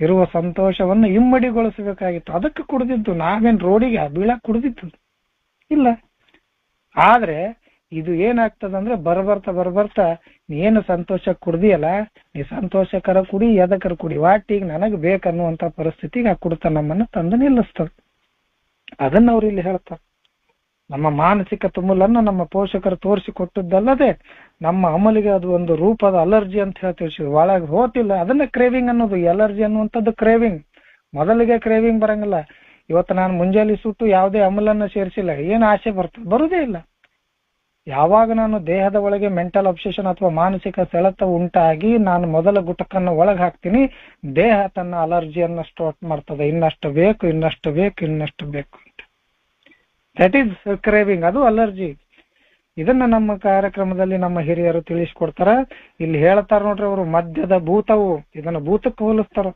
ಇರುವ ಸಂತೋಷವನ್ನು ಇಮ್ಮಡಿಗೊಳಿಸಬೇಕಾಗಿತ್ತು. ಅದಕ್ಕೆ ಕುಡಿದಿದ್ದು. ನಾವೇನ್ ರೋಡಿಗೆ ಬೀಳಕ್ ಕುಡಿದಿದ್ದು ಇಲ್ಲ. ಆದ್ರೆ ಇದು ಏನಾಗ್ತದಂದ್ರೆ ಬರ್ಬರ್ತಾ ನೀನು ಸಂತೋಷ ಕುಡ್ದಿಯಲ್ಲ, ನೀ ಸಂತೋಷಕರ ಕುಡಿ, ಎದಕರ ಕುಡಿ, ವಾಟಿಗೆ ನನಗ್ ಬೇಕನ್ನುವಂತ ಪರಿಸ್ಥಿತಿಗೆ ಆ ಕುಡಿತ ನಮ್ಮನ್ನ ತಂದು ನಿಲ್ಲಿಸ್ತದೆ. ಅದನ್ನ ಅವ್ರು ಇಲ್ಲಿ ಹೇಳ್ತಾರೆ. ನಮ್ಮ ಮಾನಸಿಕ ತುಮುಲನ್ನು ನಮ್ಮ ಪೋಷಕರು ತೋರಿಸಿಕೊಟ್ಟದ್ದಲ್ಲದೆ ನಮ್ಮ ಅಮಲಿಗೆ ಅದು ಒಂದು ರೂಪದ ಅಲರ್ಜಿ ಅಂತ ಹೇಳ್ತೀವಿ. ಒಳಗೆ ಹೋತಿಲ್ಲ, ಅದನ್ನ ಕ್ರೇವಿಂಗ್ ಅನ್ನೋದು. ಅಲರ್ಜಿ ಅನ್ನುವಂಥದ್ದು ಕ್ರೇವಿಂಗ್. ಮೊದಲಿಗೆ ಕ್ರೇವಿಂಗ್ ಬರಂಗಿಲ್ಲ. ಇವತ್ತು ನಾನು ಮುಂಜಾನೆ ಸುಟ್ಟು ಯಾವುದೇ ಅಮಲನ್ನ ಸೇರಿಸಿಲ್ಲ, ಏನು ಆಸೆ ಬರುದೇ ಇಲ್ಲ. ಯಾವಾಗ ನಾನು ದೇಹದ ಒಳಗೆ ಮೆಂಟಲ್ ಅಬ್ಸೆಷನ್ ಅಥವಾ ಮಾನಸಿಕ ಸೆಳೆತ ಉಂಟಾಗಿ ನಾನು ಮೊದಲ ಗುಟಕನ್ನು ಒಳಗೆ ಹಾಕ್ತೀನಿ, ದೇಹ ತನ್ನ ಅಲರ್ಜಿಯನ್ನ ಸ್ಟಾರ್ಟ್ ಮಾಡ್ತದೆ. ಇನ್ನಷ್ಟು ಬೇಕು ಅಂತ. ದಟ್ ಈಸ್ ಕ್ರೇವಿಂಗ್, ಅದು ಅಲರ್ಜಿ. ಇದನ್ನ ನಮ್ಮ ಕಾರ್ಯಕ್ರಮದಲ್ಲಿ ನಮ್ಮ ಹಿರಿಯರು ತಿಳಿಸ್ಕೊಡ್ತಾರ. ಇಲ್ಲಿ ಹೇಳ್ತಾರ ನೋಡ್ರಿ ಅವರು, ಮದ್ಯದ ಭೂತವು. ಇದನ್ನ ಭೂತಕ್ಕೆ ಹೋಲಿಸ್ತಾರ.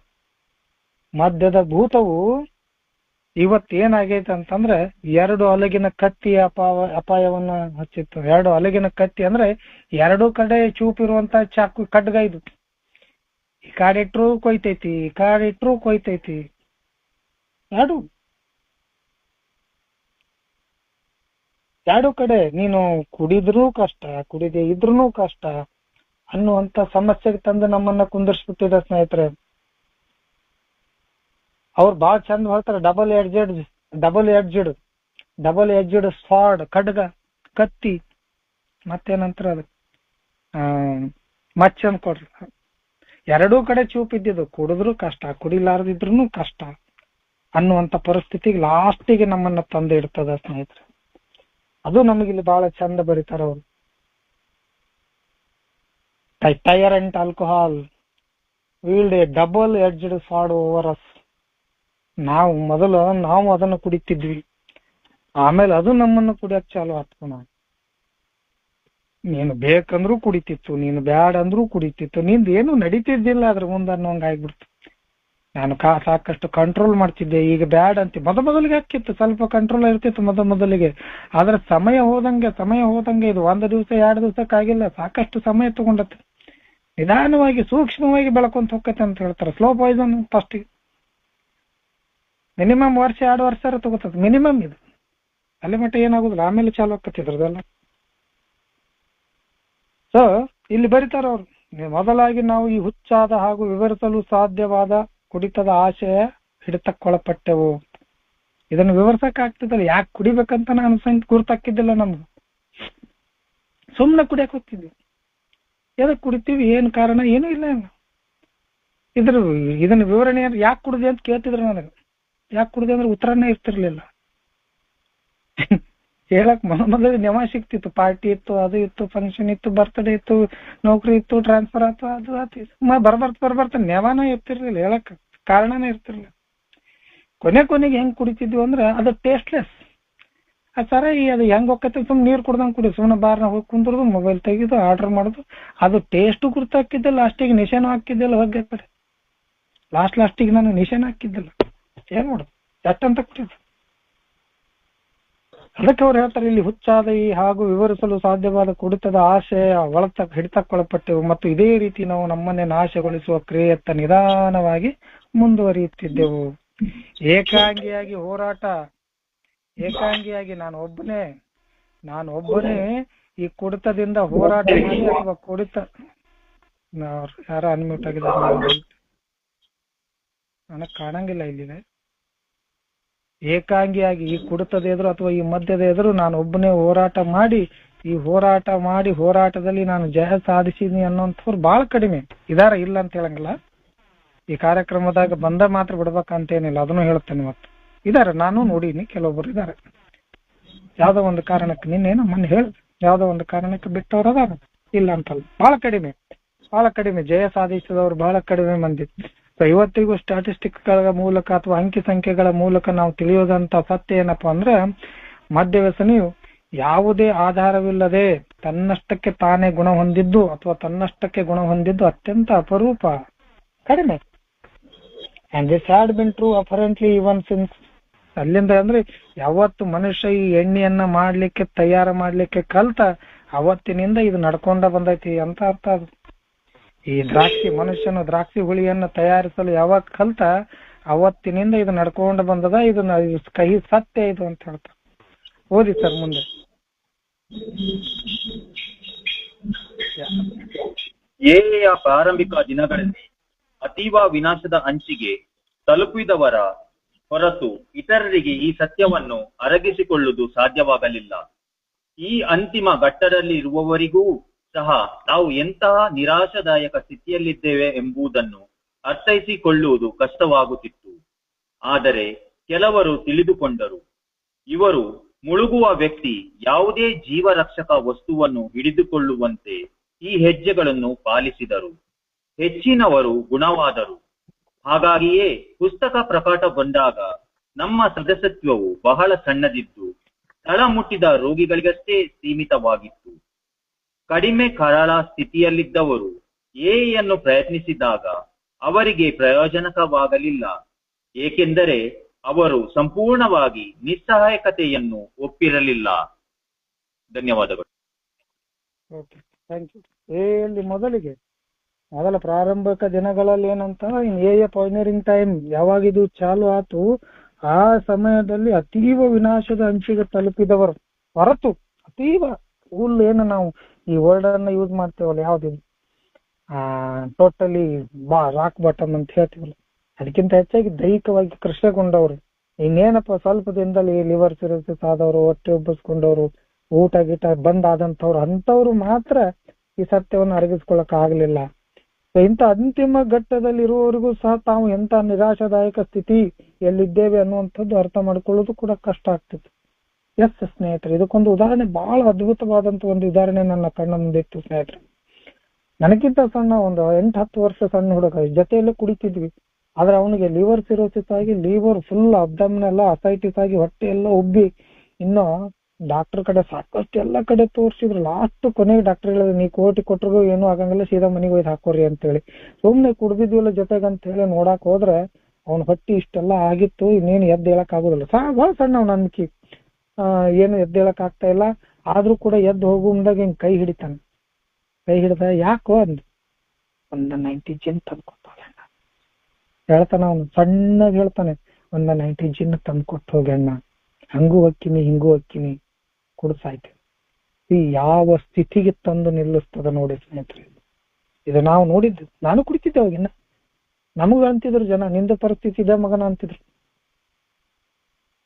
ಮದ್ಯದ ಭೂತವು ಇವತ್ತೇನಾಗೈತೆ ಅಂತಂದ್ರೆ 2 ಅಲಗಿನ ಕತ್ತಿಯ ಅಪಾಯವನ್ನ ಹಚ್ಚಿತ್ತು. 2 ಅಲಗಿನ ಕತ್ತಿ ಅಂದ್ರೆ 2 ಕಡೆ ಚೂಪಿರುವಂತ ಚಾಕು ಖಡ್ಗ. ಇದು ಈ ಕಾಡಿಟ್ರು ಕೊಯ್ತೈತಿ, ಈ ಕಾಡಿಟ್ರು ಕೊಯ್ತೈತಿ. ಎರಡು ಕಡೆ ನೀನು ಕುಡಿದ್ರೂ ಕಷ್ಟ, ಕುಡಿದೇ ಇದ್ರೂ ಕಷ್ಟ ಅನ್ನುವಂತ ಸಮಸ್ಯೆಗೆ ತಂದು ನಮ್ಮನ್ನ ಕುಂದರ್ಸ್ಬಿಟ್ಟಿದ ಸ್ನೇಹಿತರೆ. ಅವ್ರು ಬಾಳ ಚಂದ ಹೇಳ್ತಾರೆ, ಡಬಲ್ ಎಡ್ಜೆಡ್ ಸ್ವಾರ್ಡ್, ಖಡ್ಗ, ಕತ್ತಿ, ಮತ್ತೇನಂತಾರ ಅದು ಮಚ್ಚ ಅನ್ಕೊಡ್ರಿ. 2 ಕಡೆ ಚೂಪಿದ್ದಿದ್ದು, ಕುಡಿದ್ರು ಕಷ್ಟ, ಕುಡಿಲಾರದಿದ್ರು ಕಷ್ಟ ಅನ್ನುವಂತ ಪರಿಸ್ಥಿತಿಗೆ ಲಾಸ್ಟಿಗೆ ನಮ್ಮನ್ನ ತಂದು ಇಡ್ತದ ಸ್ನೇಹಿತರೆ. ಅದು ನಮಗಿಲ್ಲಿ ಬಹಳ ಚಂದ ಬರೀತಾರ ಅವರು. Tyrant alcohol wield a double edged sword over us. ನಾವು ಅದನ್ನು ಕುಡಿತಿದ್ವಿ, ಆಮೇಲೆ ಅದು ನಮ್ಮನ್ನು ಕುಡಿಯಕ್ ಚಾಲು ಆತ್ಮ. ನೀನು ಬೇಕಂದ್ರೂ ಕುಡಿತಿತ್ತು, ನೀನು ಬ್ಯಾಡ ಅಂದ್ರೂ ಕುಡಿತಿತ್ತು, ನಿಂದ ಏನು ನಡೀತಿದ್ದಿಲ್ಲ ಅದ್ರ ಮುಂದೆ ಅನ್ನೋಂಗ ಆಗ್ಬಿಡ್ತು. ನಾನು ಸಾಕಷ್ಟು ಕಂಟ್ರೋಲ್ ಮಾಡ್ತಿದ್ದೆ, ಈಗ ಬ್ಯಾಡ್ ಅಂತ. ಮೊದಲಿಗೆ ಹಾಕಿತ್ತು, ಸ್ವಲ್ಪ ಕಂಟ್ರೋಲ್ ಇರ್ತಿತ್ತು ಮೊದಲಿಗೆ. ಆದ್ರೆ ಸಮಯ ಹೋದಂಗೆ ಇದು 1 ದಿವಸ 2 ದಿವಸಕ್ಕಾಗಿಲ್ಲ, ಸಾಕಷ್ಟು ಸಮಯ ತಗೊಂಡತ್ತೆ. ನಿಧಾನವಾಗಿ ಸೂಕ್ಷ್ಮವಾಗಿ ಬೆಳ್ಕೊಂತ ಹೋಗತ್ತೆ ಅಂತ ಹೇಳ್ತಾರೆ. ಸ್ಲೋ ಪಾಯ್ಸನ್ ಫಸ್ಟಿಗೆ ಮಿನಿಮಮ್ 1-2 ವರ್ಷ ತಗೋತದೆ ಮಿನಿಮಮ್. ಇದು ಅಲ್ಲಿ ಮಟ್ಟ ಏನಾಗುದಿಲ್ಲ, ಆಮೇಲೆ ಚಾಲು ಆಕತ್ತಿದ್ರದೆಲ್ಲ. ಸೊ ಇಲ್ಲಿ ಬರೀತಾರ ಅವ್ರು, ಮೊದಲಾಗಿ ನಾವು ಈ ಹುಚ್ಚಾದ ಹಾಗೂ ವಿವರಿಸಲು ಸಾಧ್ಯವಾದ ಕುಡಿತದ ಆಶಯ ಹಿಡಿತಕ್ಕೊಳಪಟ್ಟೆವು. ಇದನ್ನು ವಿವರಿಸಕ್ ಆಗ್ತಿದ್ದಲ್ಲ, ಯಾಕೆ ಕುಡಿಬೇಕಂತ ನಾನು ಗುರ್ತಾಕಿದ್ದಿಲ್ಲ ನಮ್ಗೆ. ಸುಮ್ಮನೆ ಕುಡಿಯಕ್ ಹೋಗ್ತಿದ್ವಿ. ಎದಕ್ ಕುಡಿತೀವಿ, ಏನ್ ಕಾರಣ, ಏನೂ ಇಲ್ಲ. ಇದನ್ನ ವಿವರಣೆ ಯಾಕೆ ಕುಡಿದೆ ಅಂತ ಕೇಳ್ತಿದ್ರು ನನಗೆ. ಯಾಕೆ ಕುಡಿದೆ ಅಂದ್ರೆ ಉತ್ತರನೇ ಇರ್ತಿರ್ಲಿಲ್ಲ. ಹೇಳಕ್ ಮೊದಲು ನೆವ ಸಿಕ್ತಿತ್ತು, ಪಾರ್ಟಿ ಇತ್ತು, ಅದು ಇತ್ತು, ಫಂಕ್ಷನ್ ಇತ್ತು, ಬರ್ತ್ಡೇ ಇತ್ತು, ನೌಕರಿ ಇತ್ತು, ಟ್ರಾನ್ಸ್ಫರ್ ಆಯ್ತು, ಅದು ಆಯ್ತು, ಬರ್ಬರ್ತ ನೆವಾನ ಇರ್ತಿರ್ಲಿಲ್ಲ, ಹೇಳಕ್ ಕಾರಣನೇ ಇರ್ತಿರ್ಲಿಲ್ಲ. ಕೊನೆಗೆ ಹೆಂಗ್ ಕುಡಿತಿದ್ವಿ ಅಂದ್ರೆ ಅದು ಟೇಸ್ಟ್ಲೆಸ್. ಸರ ಅದು ಹೆಂಗ್ ಹೋಗತ್ತೆ, ಸುಮ್ಮನೆ ನೀರು ಕುಡ್ದಂಗೆ ಕುಡಿ, ಸುಮ್ಮನೆ ಬಾರ್ನ ಹೋಗಿ ಕುಂದ್ರದು, ಮೊಬೈಲ್ ತೆಗಿದು ಆರ್ಡರ್ ಮಾಡೋದು. ಅದು ಟೇಸ್ಟು ಗುರ್ತಾಕಿದ್ದಿಲ್ಲ, ಲಾಸ್ಟಿಗೆ ನಿಶೆನೂ ಹಾಕಿದ್ದಿಲ್ಲ. ಹೋಗಿ ಕಡೆ ಲಾಸ್ಟಿಗೆ ನಾನು ನಿಶೆನ ಹಾಕಿದ್ದಿಲ್ಲ. ಏನ್ ಮಾಡೋದು, ಎಷ್ಟಂತ ಕುಡಿಯೋದು. ಅದಕ್ಕೆ ಅವ್ರು ಹೇಳ್ತಾರೆ, ಇಲ್ಲಿ ಹುಚ್ಚಾದ ಹಾಗೂ ವಿವರಿಸಲು ಸಾಧ್ಯವಾದ ಕುಡಿತದ ಆಶಯ ಹಿಡಿತಕ್ಕೊಳಪಟ್ಟೆವು ಮತ್ತು ಇದೇ ರೀತಿ ನಾವು ನಮ್ಮನ್ನೇ ನಾಶಗೊಳಿಸುವ ಕ್ರಿಯೆಯತ್ತ ನಿಧಾನವಾಗಿ ಮುಂದುವರಿಯುತ್ತಿದ್ದೆವು. ಏಕಾಂಗಿಯಾಗಿ ನಾನು ಒಬ್ಬನೇ ಈ ಕುಡಿತದಿಂದ ಹೋರಾಟ ಮಾಡಿ ಅಥವಾ ಕುಡಿತ ಯಾರ ಅನ್ಮ್ಯೂಟ್ ಆಗಿದ್ದಾರೆ ನನಗ್ ಕಾಣಂಗಿಲ್ಲ ಇಲ್ಲಿದೆ. ಏಕಾಂಗಿಯಾಗಿ ಈ ಕುಡಿತದ ಎದುರು ಅಥವಾ ಈ ಮದ್ಯದ ಎದುರು ನಾನು ಒಬ್ಬನೇ ಹೋರಾಟ ಮಾಡಿ ಹೋರಾಟದಲ್ಲಿ ನಾನು ಜಯ ಸಾಧಿಸಿದೀನಿ ಅನ್ನೋಂಥವ್ರು ಬಹಳ ಕಡಿಮೆ ಇದಾರ. ಇಲ್ಲ ಅಂತ ಹೇಳಂಗಿಲ್ಲ, ಈ ಕಾರ್ಯಕ್ರಮದಾಗ ಬಂದ ಮಾತ್ರ ಬಿಡ್ಬೇಕಂತೇನಿಲ್ಲ, ಅದನ್ನು ಹೇಳ್ತೇನೆ. ಮತ್ತೆ ಇದಾರೆ, ನಾನು ನೋಡೀನಿ, ಕೆಲವೊಬ್ಬರು ಇದಾರೆ. ಯಾವ್ದೋ ಒಂದು ಕಾರಣಕ್ಕೆ ನಿನ್ನೇನು ಮೊನ್ನೆ ಹೇಳಿದೆ, ಯಾವ್ದೋ ಒಂದು ಕಾರಣಕ್ಕೆ ಬಿಟ್ಟವ್ರು ಅದಾರ, ಇಲ್ಲ ಅಂತಲ್ಲ. ಬಹಳ ಕಡಿಮೆ ಜಯ ಸಾಧಿಸಿದವರು ಬಹಳ ಕಡಿಮೆ ಮಂದಿ. ಇವತ್ತಿಗೂ ಸ್ಟಾಟಿಸ್ಟಿಕ್ಗಳ ಮೂಲಕ ಅಥವಾ ಅಂಕಿ ಸಂಖ್ಯೆಗಳ ಮೂಲಕ ನಾವು ತಿಳಿಯೋದಂತ ಸತ್ಯ ಏನಪ್ಪಾ ಅಂದ್ರೆ, ಮದ್ಯ ವ್ಯಸನಿಯು ಯಾವುದೇ ಆಧಾರವಿಲ್ಲದೆ ತನ್ನಷ್ಟಕ್ಕೆ ತಾನೇ ಗುಣ ಹೊಂದಿದ್ದು ಅಥವಾ ತನ್ನಷ್ಟಕ್ಕೆ ಗುಣ ಹೊಂದಿದ್ದು ಅತ್ಯಂತ ಅಪರೂಪ, ಕಡಿಮೆ. And this had been true apparently even since. ಅಲ್ಲಿಂದ ಅಂದ್ರೆ ಯಾವತ್ತು ಮನುಷ್ಯ ಈ ಎಣ್ಣೆಯನ್ನ ತಯಾರು ಮಾಡ್ಲಿಕ್ಕೆ ಕಲ್ತ ಅವತ್ತಿನಿಂದ ಇದು ನಡ್ಕೊಂಡ ಬಂದೈತಿ ಅಂತ ಅರ್ಥ. ಅದು ಈ ಮನುಷ್ಯನು ದ್ರಾಕ್ಷಿ ಹುಳಿಯನ್ನು ತಯಾರಿಸಲು ಯಾವಾಗ ಕಲ್ತ ಅವತ್ತಿನಿಂದ ಇದು ನಡ್ಕೊಂಡು ಬಂದದ. ಇದನ್ನ ಕಹಿ ಸತ್ಯ ಇದು ಅಂತ ಹೇಳ್ತಾರೆ. ಓದಿ ಸರ್ ಮುಂದೆ. ಏಳೆಯ ಪ್ರಾರಂಭಿಕ ದಿನಗಳಲ್ಲಿ ಅತೀವ ವಿನಾಶದ ಅಂಚಿಗೆ ತಲುಪಿದವರ ಹೊರತು ಇತರರಿಗೆ ಈ ಸತ್ಯವನ್ನು ಅರಗಿಸಿಕೊಳ್ಳುವುದು ಸಾಧ್ಯವಾಗಲಿಲ್ಲ. ಈ ಅಂತಿಮ ಘಟ್ಟದಲ್ಲಿ ಇರುವವರಿಗೂ ಸಹ ನಾವು ಎಂತಹ ನಿರಾಶಾದಾಯಕ ಸ್ಥಿತಿಯಲ್ಲಿದ್ದೇವೆ ಎಂಬುದನ್ನು ಅರ್ಥೈಸಿಕೊಳ್ಳುವುದು ಕಷ್ಟವಾಗುತ್ತಿತ್ತು. ಆದರೆ ಕೆಲವರು ತಿಳಿದುಕೊಂಡರು. ಇವರು ಮುಳುಗುವ ವ್ಯಕ್ತಿ ಯಾವುದೇ ಜೀವರಕ್ಷಕ ವಸ್ತುವನ್ನು ಹಿಡಿದುಕೊಳ್ಳುವಂತೆ ಈ ಹೆಜ್ಜೆಗಳನ್ನು ಪಾಲಿಸಿದರು. ಹೆಚ್ಚಿನವರು ಗುಣವಾದರು. ಹಾಗಾಗಿಯೇ ಪುಸ್ತಕ ಪ್ರಕಟಗೊಂಡಾಗ ನಮ್ಮ ಸದಸ್ಯತ್ವವು ಬಹಳ ಸಣ್ಣದಿದ್ದು ತಳಮುಟ್ಟಿದ ರೋಗಿಗಳಿಗಷ್ಟೇ ಸೀಮಿತವಾಗಿತ್ತು. ಕಡಿಮೆ ಕರಾಳ ಸ್ಥಿತಿಯಲ್ಲಿದ್ದವರು ಎಯನ್ನು ಪ್ರಯತ್ನಿಸಿದಾಗ ಅವರಿಗೆ ಪ್ರಯೋಜನಕವಾಗಲಿಲ್ಲ, ಏಕೆಂದರೆ ಅವರು ಸಂಪೂರ್ಣವಾಗಿ ನಿಸ್ಸಹಾಯಕತೆಯನ್ನು ಒಪ್ಪಿರಲಿಲ್ಲ. ಧನ್ಯವಾದಗಳು. ಮೊದಲ ಪ್ರಾರಂಭಿಕ ದಿನಗಳಲ್ಲಿ ಏನಂತ, ಎ ಪೈನರಿಂಗ್ ಟೈಮ್ ಯಾವಾಗಿದು ಚಾಲು ಆತು, ಆ ಸಮಯದಲ್ಲಿ ಅತೀವ ವಿನಾಶದ ಅಂಚಿಗೆ ತಲುಪಿದವರು ಹೊರತು ಅತೀವ ಫುಲ್ ಏನು ನಾವು ಈ ವರ್ಡ್ ಅನ್ನ ಯೂಸ್ ಮಾಡ್ತೇವಲ್ಲ, ಯಾವ್ದಿಲ್ಲ ಟೋಟಲಿ ರಾಕ್ ಬಾಟಮ್ ಅಂತ ಹೇಳ್ತೀವಲ್ಲ, ಅದಕ್ಕಿಂತ ಹೆಚ್ಚಾಗಿ ದೈಹಿಕವಾಗಿ ಕೃಷಗೊಂಡವ್ರು. ಇನ್ನೇನಪ್ಪ ಸ್ವಲ್ಪ ದಿನದಲ್ಲಿ ಲಿವರ್ ಸಿರೋಸಿಸ್ ಆದವರು, ಹೊಟ್ಟೆ ಉಬ್ಬಿಸ್ಕೊಂಡವ್ರು, ಊಟ ಗೀಟ ಬಂದ್ ಆದಂಥವ್ರು, ಅಂಥವ್ರು ಮಾತ್ರ ಈ ಸತ್ಯವನ್ನು ಅರಗಿಸ್ಕೊಳಕ್ ಆಗ್ಲಿಲ್ಲ. ಇಂಥ ಅಂತಿಮ ಘಟ್ಟದಲ್ಲಿ ಇರುವವರಿಗೂ ಸಹ ತಾವು ಎಂತ ನಿರಾಶಾದಾಯಕ ಸ್ಥಿತಿ ಎಲ್ಲಿದ್ದೇವೆ ಅನ್ನುವಂಥದ್ದು ಅರ್ಥ ಮಾಡ್ಕೊಳ್ಳೋದು ಕೂಡ ಕಷ್ಟ ಆಗ್ತಿತ್ತು. ಎಸ್ ಸ್ನೇಹಿತರೆ, ಇದಕ್ಕೊಂದು ಉದಾಹರಣೆ, ಬಹಳ ಅದ್ಭುತವಾದಂತ ಒಂದು ಉದಾಹರಣೆ ನನ್ನ ಕಣ್ಣ ಮುಂದೆ ಇತ್ತು ಸ್ನೇಹಿತರೆ. ನನಗಿಂತ ಸಣ್ಣ ಒಂದು 8-10 ವರ್ಷ ಸಣ್ಣ ಹುಡುಗ ಜೊತೆಯಲ್ಲೇ ಕುಡಿತಿದ್ವಿ. ಆದ್ರೆ ಅವನಿಗೆ ಲಿವರ್ ಸಿರೋಸಿಸ್ ಆಗಿ ಲಿವರ್ ಫುಲ್ ಅಬ್ಡಮಿನಲ್ ಅಸೈಟಿಸ್ ಆಗಿ ಹೊಟ್ಟೆ ಎಲ್ಲ ಉಬ್ಬಿ, ಇನ್ನು ಡಾಕ್ಟರ್ ಕಡೆ ಸಾಕಷ್ಟು ಎಲ್ಲ ಕಡೆ ತೋರಿಸಿದ್ರು. ಲಾಸ್ಟ್ ಕೊನೆಗೆ ಡಾಕ್ಟರ್ ಹೇಳಿದ್ರು, ನೀ ಕೋಟಿ ಕೊಟ್ಟರು ಏನೂ ಆಗಂಗಿಲ್ಲ, ಸೀದಾ ಮನೆಗೆ ಒಯ್ದು ಹಾಕೋರಿ ಅಂತ ಹೇಳಿ. ಸುಮ್ನೆ ಕುಡ್ದಿದ್ವಿಲ್ಲ ಜೊತೆಗೆ ಅಂತ ಹೇಳಿ ನೋಡಕ್ ಹೋದ್ರೆ ಅವನ ಹೊಟ್ಟಿ ಇಷ್ಟೆಲ್ಲ ಆಗಿತ್ತು, ಇನ್ನೇನು ಎದ್ದು ಹೇಳಕ್ ಆಗುದಿಲ್ಲ. ಬಹಳ ಸಣ್ಣ ಅವ್ನ ಅನ್ಕಿ, ಏನು ಎದ್ದು ಹೇಳಕ್ ಆಗ್ತಾ ಇಲ್ಲ. ಆದ್ರೂ ಕೂಡ ಎದ್ದು ಹೋಗು ಮುಂದಾಗ ಹಿಂಗ್ ಕೈ ಹಿಡಿತಾನೆ. ಕೈ ಹಿಡ್ದ ಯಾಕೋ ಅಂದ್, ಒಂದ 90 ಜಿನ್ ತಂದ್ಕೊಟ್ಟೋಗ ಹೇಳ್ತಾನ. ಅವನು ಸಣ್ಣಗ್ ಹೇಳ್ತಾನೆ, ಒಂದ 90 ಜಿನ್ ತಂದ್ಕೊಟ್ಟು ಹೋಗಣ್ಣ, ಹಂಗೂ ಹೊಕ್ಕಿನಿ ಹಿಂಗೂ ಹೊಕ್ಕಿನಿ, ಕುಡ್ಸಾಯ್ತು. ಈ ಯಾವ ಸ್ಥಿತಿಗೆ ತಂದು ನಿಲ್ಲಿಸ್ತದ ನೋಡಿ ಸ್ನೇಹಿತರೆ. ಇದು ನಾವು ನೋಡಿದ್ದು, ನಾನು ಕುಡಿತಿದ್ದೆ ಅವಾಗಿನ್ನ. ನಮಗ ಅಂತಿದ್ರು ಜನ, ನಿಂದ ಪರಿಸ್ಥಿತಿ ಇದೆ ಮಗನ ಅಂತಿದ್ರು.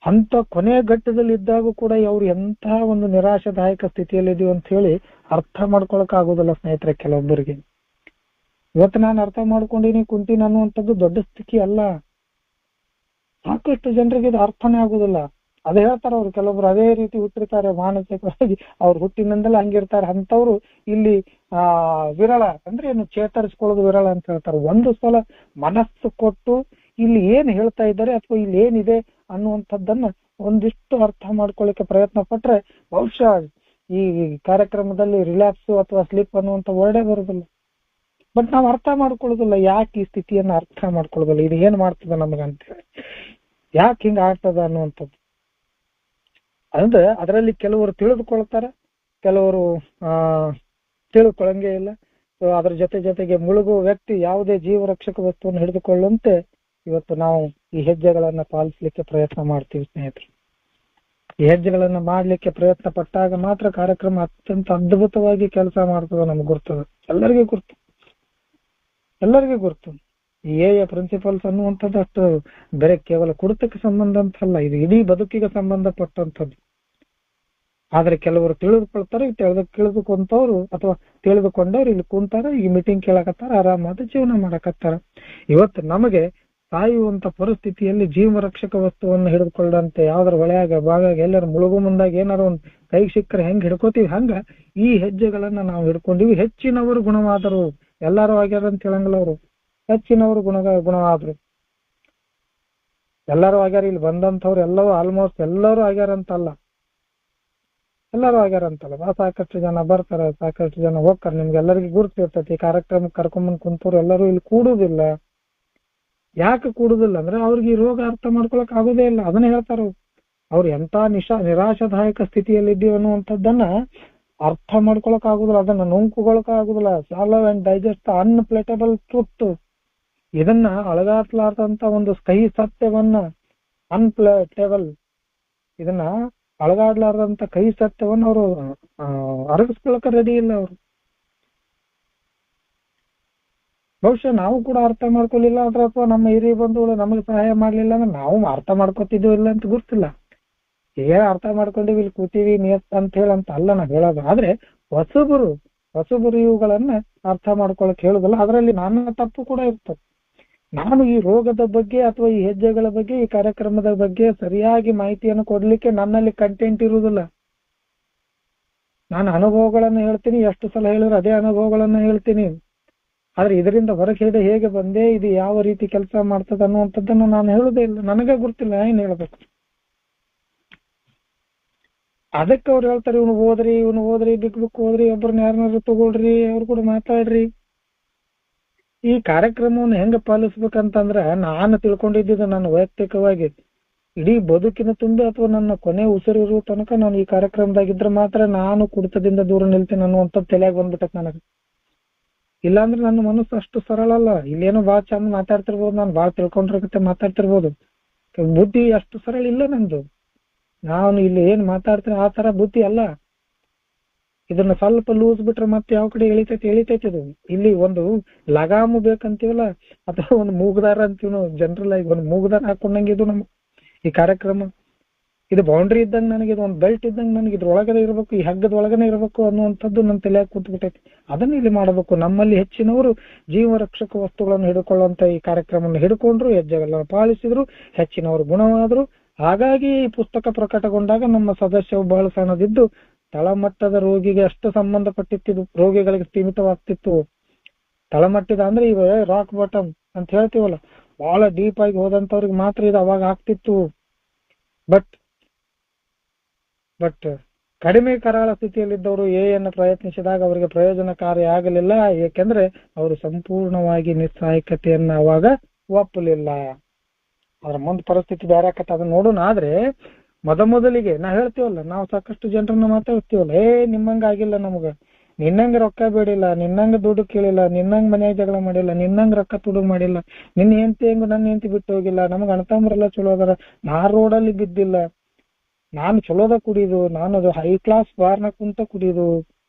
ಅಂತ ಕೊನೆಯ ಘಟ್ಟದಲ್ಲಿ ಇದ್ದಾಗ ಕೂಡ ಅವ್ರು ಎಂತಹ ಒಂದು ನಿರಾಶಾದಾಯಕ ಸ್ಥಿತಿಯಲ್ಲಿ ಇದೀವಿ ಅಂತ ಹೇಳಿ ಅರ್ಥ ಮಾಡ್ಕೊಳಕ್ ಆಗೋದಿಲ್ಲ ಸ್ನೇಹಿತರೆ ಕೆಲವೊಬ್ಬರಿಗೆ. ಇವತ್ತು ನಾನು ಅರ್ಥ ಮಾಡ್ಕೊಂಡಿನಿ ಕುಂತೀನಿ ಅನ್ನುವಂಥದ್ದು ದೊಡ್ಡ ಸ್ಥಿತಿ ಅಲ್ಲ. ಸಾಕಷ್ಟು ಜನರಿಗೆ ಇದು ಅರ್ಥನೇ ಆಗುದಿಲ್ಲ. ಅದೇ ಹೇಳ್ತಾರ ಅವ್ರು, ಕೆಲವೊಬ್ರು ಅದೇ ರೀತಿ ಹುಟ್ಟಿರ್ತಾರೆ ಮಾನಸಿಕವಾಗಿ, ಅವ್ರು ಹುಟ್ಟಿನಿಂದಲೇ ಹಂಗಿರ್ತಾರೆ. ಅಂತವ್ರು ಇಲ್ಲಿ ವಿರಳ ಅಂದ್ರೆ ಏನು, ಚೇತರಿಸ್ಕೊಳ್ಳೋದು ವಿರಳ ಅಂತ ಹೇಳ್ತಾರೆ. ಒಂದು ಸಲ ಮನಸ್ಸು ಕೊಟ್ಟು ಇಲ್ಲಿ ಏನ್ ಹೇಳ್ತಾ ಇದ್ದಾರೆ ಅಥವಾ ಇಲ್ಲಿ ಏನಿದೆ ಅನ್ನುವಂಥದ್ದನ್ನ ಒಂದಿಷ್ಟು ಅರ್ಥ ಮಾಡ್ಕೊಳ್ಳಿಕ್ಕೆ ಪ್ರಯತ್ನ ಪಟ್ರೆ ಬಹುಶಃ ಈ ಕಾರ್ಯಕ್ರಮದಲ್ಲಿ ರಿಲ್ಯಾಕ್ಸ್ ಅಥವಾ ಸ್ಲೀಪ್ ಅನ್ನುವಂಥ ವರ್ಡೇ ಬರೋದಿಲ್ಲ. ಬಟ್ ನಾವು ಅರ್ಥ ಮಾಡ್ಕೊಳ್ಳೋದಿಲ್ಲ, ಯಾಕೆ ಈ ಸ್ಥಿತಿಯನ್ನ ಅರ್ಥ ಮಾಡ್ಕೊಳ್ಳೋದಿಲ್ಲ, ಇದು ಏನ್ ಮಾಡ್ತದ ನಮಗಂತೇಳಿ, ಯಾಕೆ ಹಿಂಗ ಆಗ್ತದ ಅನ್ನುವಂಥದ್ದು. ಅಂದ್ರೆ ಅದರಲ್ಲಿ ಕೆಲವರು ತಿಳಿದುಕೊಳ್ತಾರೆ, ಕೆಲವರು ತಿಳ್ಕೊಳ್ಳಂಗೆ ಇಲ್ಲ. ಸೊ ಅದ್ರ ಜೊತೆಗೆ ಮುಳುಗುವ ವ್ಯಕ್ತಿ ಯಾವುದೇ ಜೀವರಕ್ಷಕ ವಸ್ತುವನ್ನು ಹಿಡಿದುಕೊಳ್ಳುವಂತೆ ಇವತ್ತು ನಾವು ಈ ಹೆಜ್ಜೆಗಳನ್ನ ಪಾಲಿಸ್ಲಿಕ್ಕೆ ಪ್ರಯತ್ನ ಮಾಡ್ತೀವಿ ಸ್ನೇಹಿತರು. ಈ ಹೆಜ್ಜೆಗಳನ್ನ ಮಾಡ್ಲಿಕ್ಕೆ ಪ್ರಯತ್ನ ಪಟ್ಟಾಗ ಮಾತ್ರ ಕಾರ್ಯಕ್ರಮ ಅತ್ಯಂತ ಅದ್ಭುತವಾಗಿ ಕೆಲಸ ಮಾಡ್ತದ. ನಮ್ಗೆ ಗುರ್ತದ, ಎಲ್ಲರಿಗೂ ಗುರ್ತು. ಈ ಪ್ರಿನ್ಸಿಪಲ್ಸ್ ಅನ್ನುವಂಥದ್ದು ಅಷ್ಟು ಬೇರೆ ಕೇವಲ ಕುಡಿತಕ್ಕೆ ಸಂಬಂಧ ಅಂತಲ್ಲ, ಇದು ಇಡೀ ಬದುಕಿಗೆ ಸಂಬಂಧಪಟ್ಟಂಥದ್ದು. ಆದ್ರೆ ಕೆಲವರು ತಿಳಿದುಕೊಳ್ತಾರೆ, ತಿಳಿದುಕೊಂತವ್ರು ಅಥವಾ ತಿಳಿದುಕೊಂಡವ್ರು ಇಲ್ಲಿ ಕುಂತಾರ, ಈ ಮೀಟಿಂಗ್ ಕೇಳಕತ್ತಾರ, ಆರಾಮಾದ ಜೀವನ ಮಾಡಕತ್ತಾರ. ಇವತ್ತು ನಮಗೆ ಸಾಯುವಂತ ಪರಿಸ್ಥಿತಿಯಲ್ಲಿ ಜೀವರಕ್ಷಕ ವಸ್ತುವನ್ನು ಹಿಡಿದುಕೊಳ್ಳಂತೆ ಯಾವ್ದಾರ ಹೊಳೆಯಾಗ ಭಾಗ ಎಲ್ಲರೂ ಮುಳುಗು ಮುಂದಾಗ ಏನಾರು ಒಂದು ಕೈಗೆ ಸಿಕ್ಕರೆ ಹೆಂಗ್ ಹಿಡ್ಕೋತೀವಿ, ಹಂಗ ಈ ಹೆಜ್ಜೆಗಳನ್ನ ನಾವು ಹಿಡ್ಕೊಂಡಿವಿ. ಹೆಚ್ಚಿನವರು ಗುಣವಾದರು, ಎಲ್ಲಾರು ಆಗ್ಯಾರ ಅಂತ ಹೇಳಂಗಿಲ್ಲ ಅವರು. ಹೆಚ್ಚಿನವರು ಗುಣವಾದ್ರು, ಎಲ್ಲರೂ ಆಗ್ಯಾರ. ಇಲ್ಲಿ ಬಂದಂತವ್ರು ಎಲ್ಲವೂ ಆಲ್ಮೋಸ್ಟ್ ಎಲ್ಲರೂ ಆಗ್ಯಾರಂತಲ್ಲ, ಸಾಕಷ್ಟು ಜನ ಬರ್ತಾರ, ಸಾಕಷ್ಟು ಜನ ಹೋಗ್ತಾರೆ. ನಿಮ್ಗೆಲ್ಲರಿಗೂ ಗುರುತಿರ್ತೈತಿ. ಈ ಕಾರ್ಯಕ್ರಮಕ್ಕೆ ಕರ್ಕೊಂಬಂದ್ ಕುಂತವ್ರು ಎಲ್ಲರೂ ಇಲ್ಲಿ ಕೂಡುದಿಲ್ಲ. ಯಾಕೆ ಕೂಡುದಿಲ್ಲ ಅಂದ್ರೆ ಅವ್ರಿಗೆ ಈ ರೋಗ ಅರ್ಥ ಮಾಡ್ಕೊಳಕ್ ಆಗೋದೇ ಇಲ್ಲ. ಅದನ್ನ ಹೇಳ್ತಾರ ಅವ್ರು ಎಂತ ನಿರಾಶಾದಾಯಕ ಸ್ಥಿತಿಯಲ್ಲಿ ಇದ್ದೀವಿ ಅನ್ನುವಂಥದ್ದನ್ನ ಅರ್ಥ ಮಾಡ್ಕೊಳಕ್ ಆಗುದಿಲ್ಲ, ಅದನ್ನ ನುಂಕುಗೊಳಕ್ ಆಗುದಿಲ್ಲ. ಸಾಲವ್ ಅಂಡ್ ಡೈಜೆಸ್ಟ್ ಅನ್ಪ್ಲೇಟಬಲ್ ಟ್ರೂತ್, ಇದನ್ನ ಅಳಗಾಡ್ಲಾರ್ದಂತ ಒಂದು ಕಹಿ ಸತ್ಯವನ್ನ, ಅನ್ಪ್ಲೇಟೇಬಲ್, ಇದನ್ನ ಅಳಗಾಡ್ಲಾರ್ದಂತ ಕಹಿ ಸತ್ಯವನ್ನ ಅವರು ಅರಗಿಸ್ಕೊಳಕ ರೆಡಿ ಇಲ್ಲ ಅವರು. ಬಹುಶಃ ನಾವು ಕೂಡ ಅರ್ಥ ಮಾಡ್ಕೊಲಿಲ್ಲ ಅಂದ್ರೆ, ಅಥವಾ ನಮ್ಮ ಹಿರಿಯ ಬಂಧುಗಳು ನಮಗೆ ಸಹಾಯ ಮಾಡ್ಲಿಲ್ಲ ಅಂದ್ರೆ ನಾವು ಅರ್ಥ ಮಾಡ್ಕೊತಿದ್ವಿ ಇಲ್ಲ ಅಂತ ಗೊತ್ತಿಲ್ಲ. ಅರ್ಥ ಮಾಡ್ಕೊಂಡಿವಿ, ಇಲ್ಲಿ ಕೂತೀವಿ ನಿಯತ್ ಅಂತ ಹೇಳಂತ ಅಲ್ಲ ನಾವು ಹೇಳೋದು. ಆದ್ರೆ ಹೊಸಬರು ಇವುಗಳನ್ನ ಅರ್ಥ ಮಾಡ್ಕೊಳಕ್ ಹೇಳುದಲ್ಲ. ಅದರಲ್ಲಿ ನನ್ನ ತಪ್ಪು ಕೂಡ ಇರ್ತದೆ. ನಾನು ಈ ರೋಗದ ಬಗ್ಗೆ ಅಥವಾ ಈ ಹೆಜ್ಜೆಗಳ ಬಗ್ಗೆ, ಈ ಕಾರ್ಯಕ್ರಮದ ಬಗ್ಗೆ ಸರಿಯಾಗಿ ಮಾಹಿತಿಯನ್ನು ಕೊಡ್ಲಿಕ್ಕೆ ನನ್ನಲ್ಲಿ ಕಂಟೆಂಟ್ ಇರುವುದಿಲ್ಲ. ನಾನು ಅನುಭವಗಳನ್ನ ಹೇಳ್ತೀನಿ, ಎಷ್ಟು ಸಲ ಹೇಳಿದ್ರೆ ಅದೇ ಅನುಭವಗಳನ್ನ ಹೇಳ್ತೀನಿ. ಆದ್ರೆ ಇದರಿಂದ ಹೊರಗೆ ಹೇಗೆ ಬಂದೆ, ಇದು ಯಾವ ರೀತಿ ಕೆಲಸ ಮಾಡ್ತದ ಅನ್ನುವಂಥದ್ದನ್ನ ನಾನು ಹೇಳುದೇ ಇಲ್ಲ. ನನಗೆ ಗೊತ್ತಿಲ್ಲ ಏನ್ ಹೇಳ್ಬೇಕು. ಅದಕ್ಕೆ ಅವ್ರು ಹೇಳ್ತಾರೆ, ಇವನು ಓದ್ರಿ ಬಿಗ್ ಬುಕ್ ಓದ್ರಿ, ಒಬ್ಬರನ್ನ ಯಾರನ್ನಾರು ತಗೊಳ್ರಿ, ಅವ್ರು ಕೂಡ ಮಾತಾಡ್ರಿ. ಈ ಕಾರ್ಯಕ್ರಮವನ್ನು ಹೆಂಗ ಪಾಲಿಸ್ಬೇಕಂತಂದ್ರ, ನಾನು ತಿಳ್ಕೊಂಡಿದ್ದ ನಾನು ವೈಯಕ್ತಿಕವಾಗಿ ಇಡೀ ಬದುಕಿನ ತುಂಬಿ ಅಥವಾ ನನ್ನ ಕೊನೆ ಉಸಿರಿರುವ ತನಕ ನಾನು ಈ ಕಾರ್ಯಕ್ರಮದಾಗಿದ್ರೆ ಮಾತ್ರ ನಾನು ಕುಡಿತದಿಂದ ದೂರ ನಿಲ್ತೀನಿ ಅನ್ನುವಂಥದ್ದು ತಲೆಯಾಗ ಬಂದ್ಬಿಟ್ಟತ್ ನನಗೆ. ಇಲ್ಲಾಂದ್ರೆ ನನ್ನ ಮನಸ್ಸು ಅಷ್ಟು ಸರಳ ಅಲ್ಲ. ಇಲ್ಲೇನೋ ಬಾಳ ಚಂದ ಮಾತಾಡ್ತಿರ್ಬೋದು, ನಾನು ಬಾಳ ತಿಳ್ಕೊಂಡಿರಕತ್ತೆ ಮಾತಾಡ್ತಿರ್ಬೋದು, ಬುದ್ಧಿ ಅಷ್ಟು ಸರಳ ಇಲ್ಲ ನಂದು. ನಾನು ಇಲ್ಲಿ ಏನ್ ಮಾತಾಡ್ತೀನಿ ಆ ತರ ಬುದ್ಧಿ ಅಲ್ಲ. ಇದನ್ನ ಸ್ವಲ್ಪ ಲೂಸ್ ಬಿಟ್ರೆ ಮತ್ತೆ ಯಾವ ಕಡೆ ಎಳಿತೈತಿ ಇದು. ಇಲ್ಲಿ ಒಂದು ಲಗಾಮು ಬೇಕಂತೀವಲ್ಲ, ಅಥವಾ ಒಂದು ಮೂಗ್ದಾರ ಅಂತೀವಿ ನಾವು ಜನರಲ್ ಆಗಿ, ಒಂದು ಮೂಗ್ದಾರ ಹಾಕೊಂಡಂಗೆ ಇದು ನಮ್ಮ ಈ ಕಾರ್ಯಕ್ರಮ. ಇದು ಬೌಂಡ್ರಿ ಇದ್ದಂಗೆ ನನಗೆ, ಇದು ಒಂದು ಬೆಲ್ಟ್ ಇದ್ದಂಗೆ ನನಗೆ ಇದ್ರೊಳಗಡೆ ಇರ್ಬೇಕು, ಈ ಹಗ್ಗದ ಒಳಗನೆ ಇರ್ಬೇಕು ಅನ್ನುವಂಥದ್ದು ನನ್ನ ತಲೆಯಾಗಿ ಕೂತ್ಬಿಟ್ಟೈತಿ. ಅದನ್ನ ಇಲ್ಲಿ ಮಾಡಬೇಕು. ನಮ್ಮಲ್ಲಿ ಹೆಚ್ಚಿನವರು ಜೀವರಕ್ಷಕ ವಸ್ತುಗಳನ್ನು ಹಿಡ್ಕೊಳ್ಳುವಂತ ಈ ಕಾರ್ಯಕ್ರಮವನ್ನು ಹಿಡ್ಕೊಂಡ್ರು, ಹೆಜ್ಜೆಗಳನ್ನು ಪಾಲಿಸಿದ್ರು, ಹೆಚ್ಚಿನವರು ಗುಣವಾದ್ರು. ಹಾಗಾಗಿ ಈ ಪುಸ್ತಕ ಪ್ರಕಟಗೊಂಡಾಗ ನಮ್ಮ ಸದಸ್ಯವು ಬಹಳ ಸಣ್ಣದಿದ್ದು ತಳಮಟ್ಟದ ರೋಗಿಗೆ ಅಷ್ಟು ಸಂಬಂಧಪಟ್ಟಿದ್ದು, ರೋಗಿಗಳಿಗೆ ಸೀಮಿತವಾಗ್ತಿತ್ತು. ತಳಮಟ್ಟದ ಅಂದ್ರೆ ಈಗ ರಾಕ್ ಬಾಟಮ್ ಅಂತ ಹೇಳ್ತೀವಲ್ಲ, ಬಹಳ ಡೀಪ್ ಆಗಿ ಹೋದಂತವ್ರಿಗೆ ಮಾತ್ರ ಇದು ಅವಾಗ ಆಗ್ತಿತ್ತು. ಬಟ್ ಕಡಿಮೆ ಕರಾಳ ಸ್ಥಿತಿಯಲ್ಲಿದ್ದವರು ಎಯನ್ನು ಪ್ರಯತ್ನಿಸಿದಾಗ ಅವರಿಗೆ ಪ್ರಯೋಜನಕಾರಿ ಆಗಲಿಲ್ಲ. ಏಕೆಂದ್ರೆ ಅವರು ಸಂಪೂರ್ಣವಾಗಿ ನಿಸ್ಸಹಾಯಕತೆಯನ್ನ ಅವಾಗ ಒಪ್ಪಲಿಲ್ಲ. ಅದ್ರ ಮುಂದ್ ಪರಿಸ್ಥಿತಿ ಬೇರೆ ಆಕತ್ತ ಅದನ್ನ ನೋಡೋಣ. ಆದ್ರೆ ಮೊದಲಿಗೆ ನಾ ಹೇಳ್ತೀವಲ್ಲ, ನಾವು ಸಾಕಷ್ಟು ಜನರನ್ನ ಮಾತಾಡ್ತೀವಲ್ಲ, ನಿಮ್ಮಂಗ ಆಗಿಲ್ಲ ನಮಗ, ನಿನ್ನಂಗ ರೊಕ್ಕ ಬೇಡಿಲ್ಲ, ನಿನ್ನಂಗ ದುಡ್ಡು ಕೇಳಿಲ್ಲ, ನಿನ್ನಂಗ ಮನ್ಯಾಗ ಜಗಳ ಮಾಡಿಲ್ಲ, ನಿನ್ನಂಗ ರೊಕ್ಕ ತುಡು ಮಾಡಿಲ್ಲ, ನಿನ್ನ ಹೆಂಡತಿ ಹೆಂಗ ನನ್ನ ಹೆಂಡತಿ ಬಿಟ್ಟು ಹೋಗಿಲ್ಲ, ನಮಗ ಅಣ್ಣತಮ್ಮರೆಲ್ಲ ಚಲೋ ಅದಾರ, ನಾ ರೋಡಲ್ಲಿ ಬಿದ್ದಿಲ್ಲ, ನಾನು ಚಲೋದ ಕುಡಿದು, ನಾನು ಅದು ಹೈ ಕ್ಲಾಸ್ ಬಾರ್ನ ಕುಂತ ಕುಡಿದು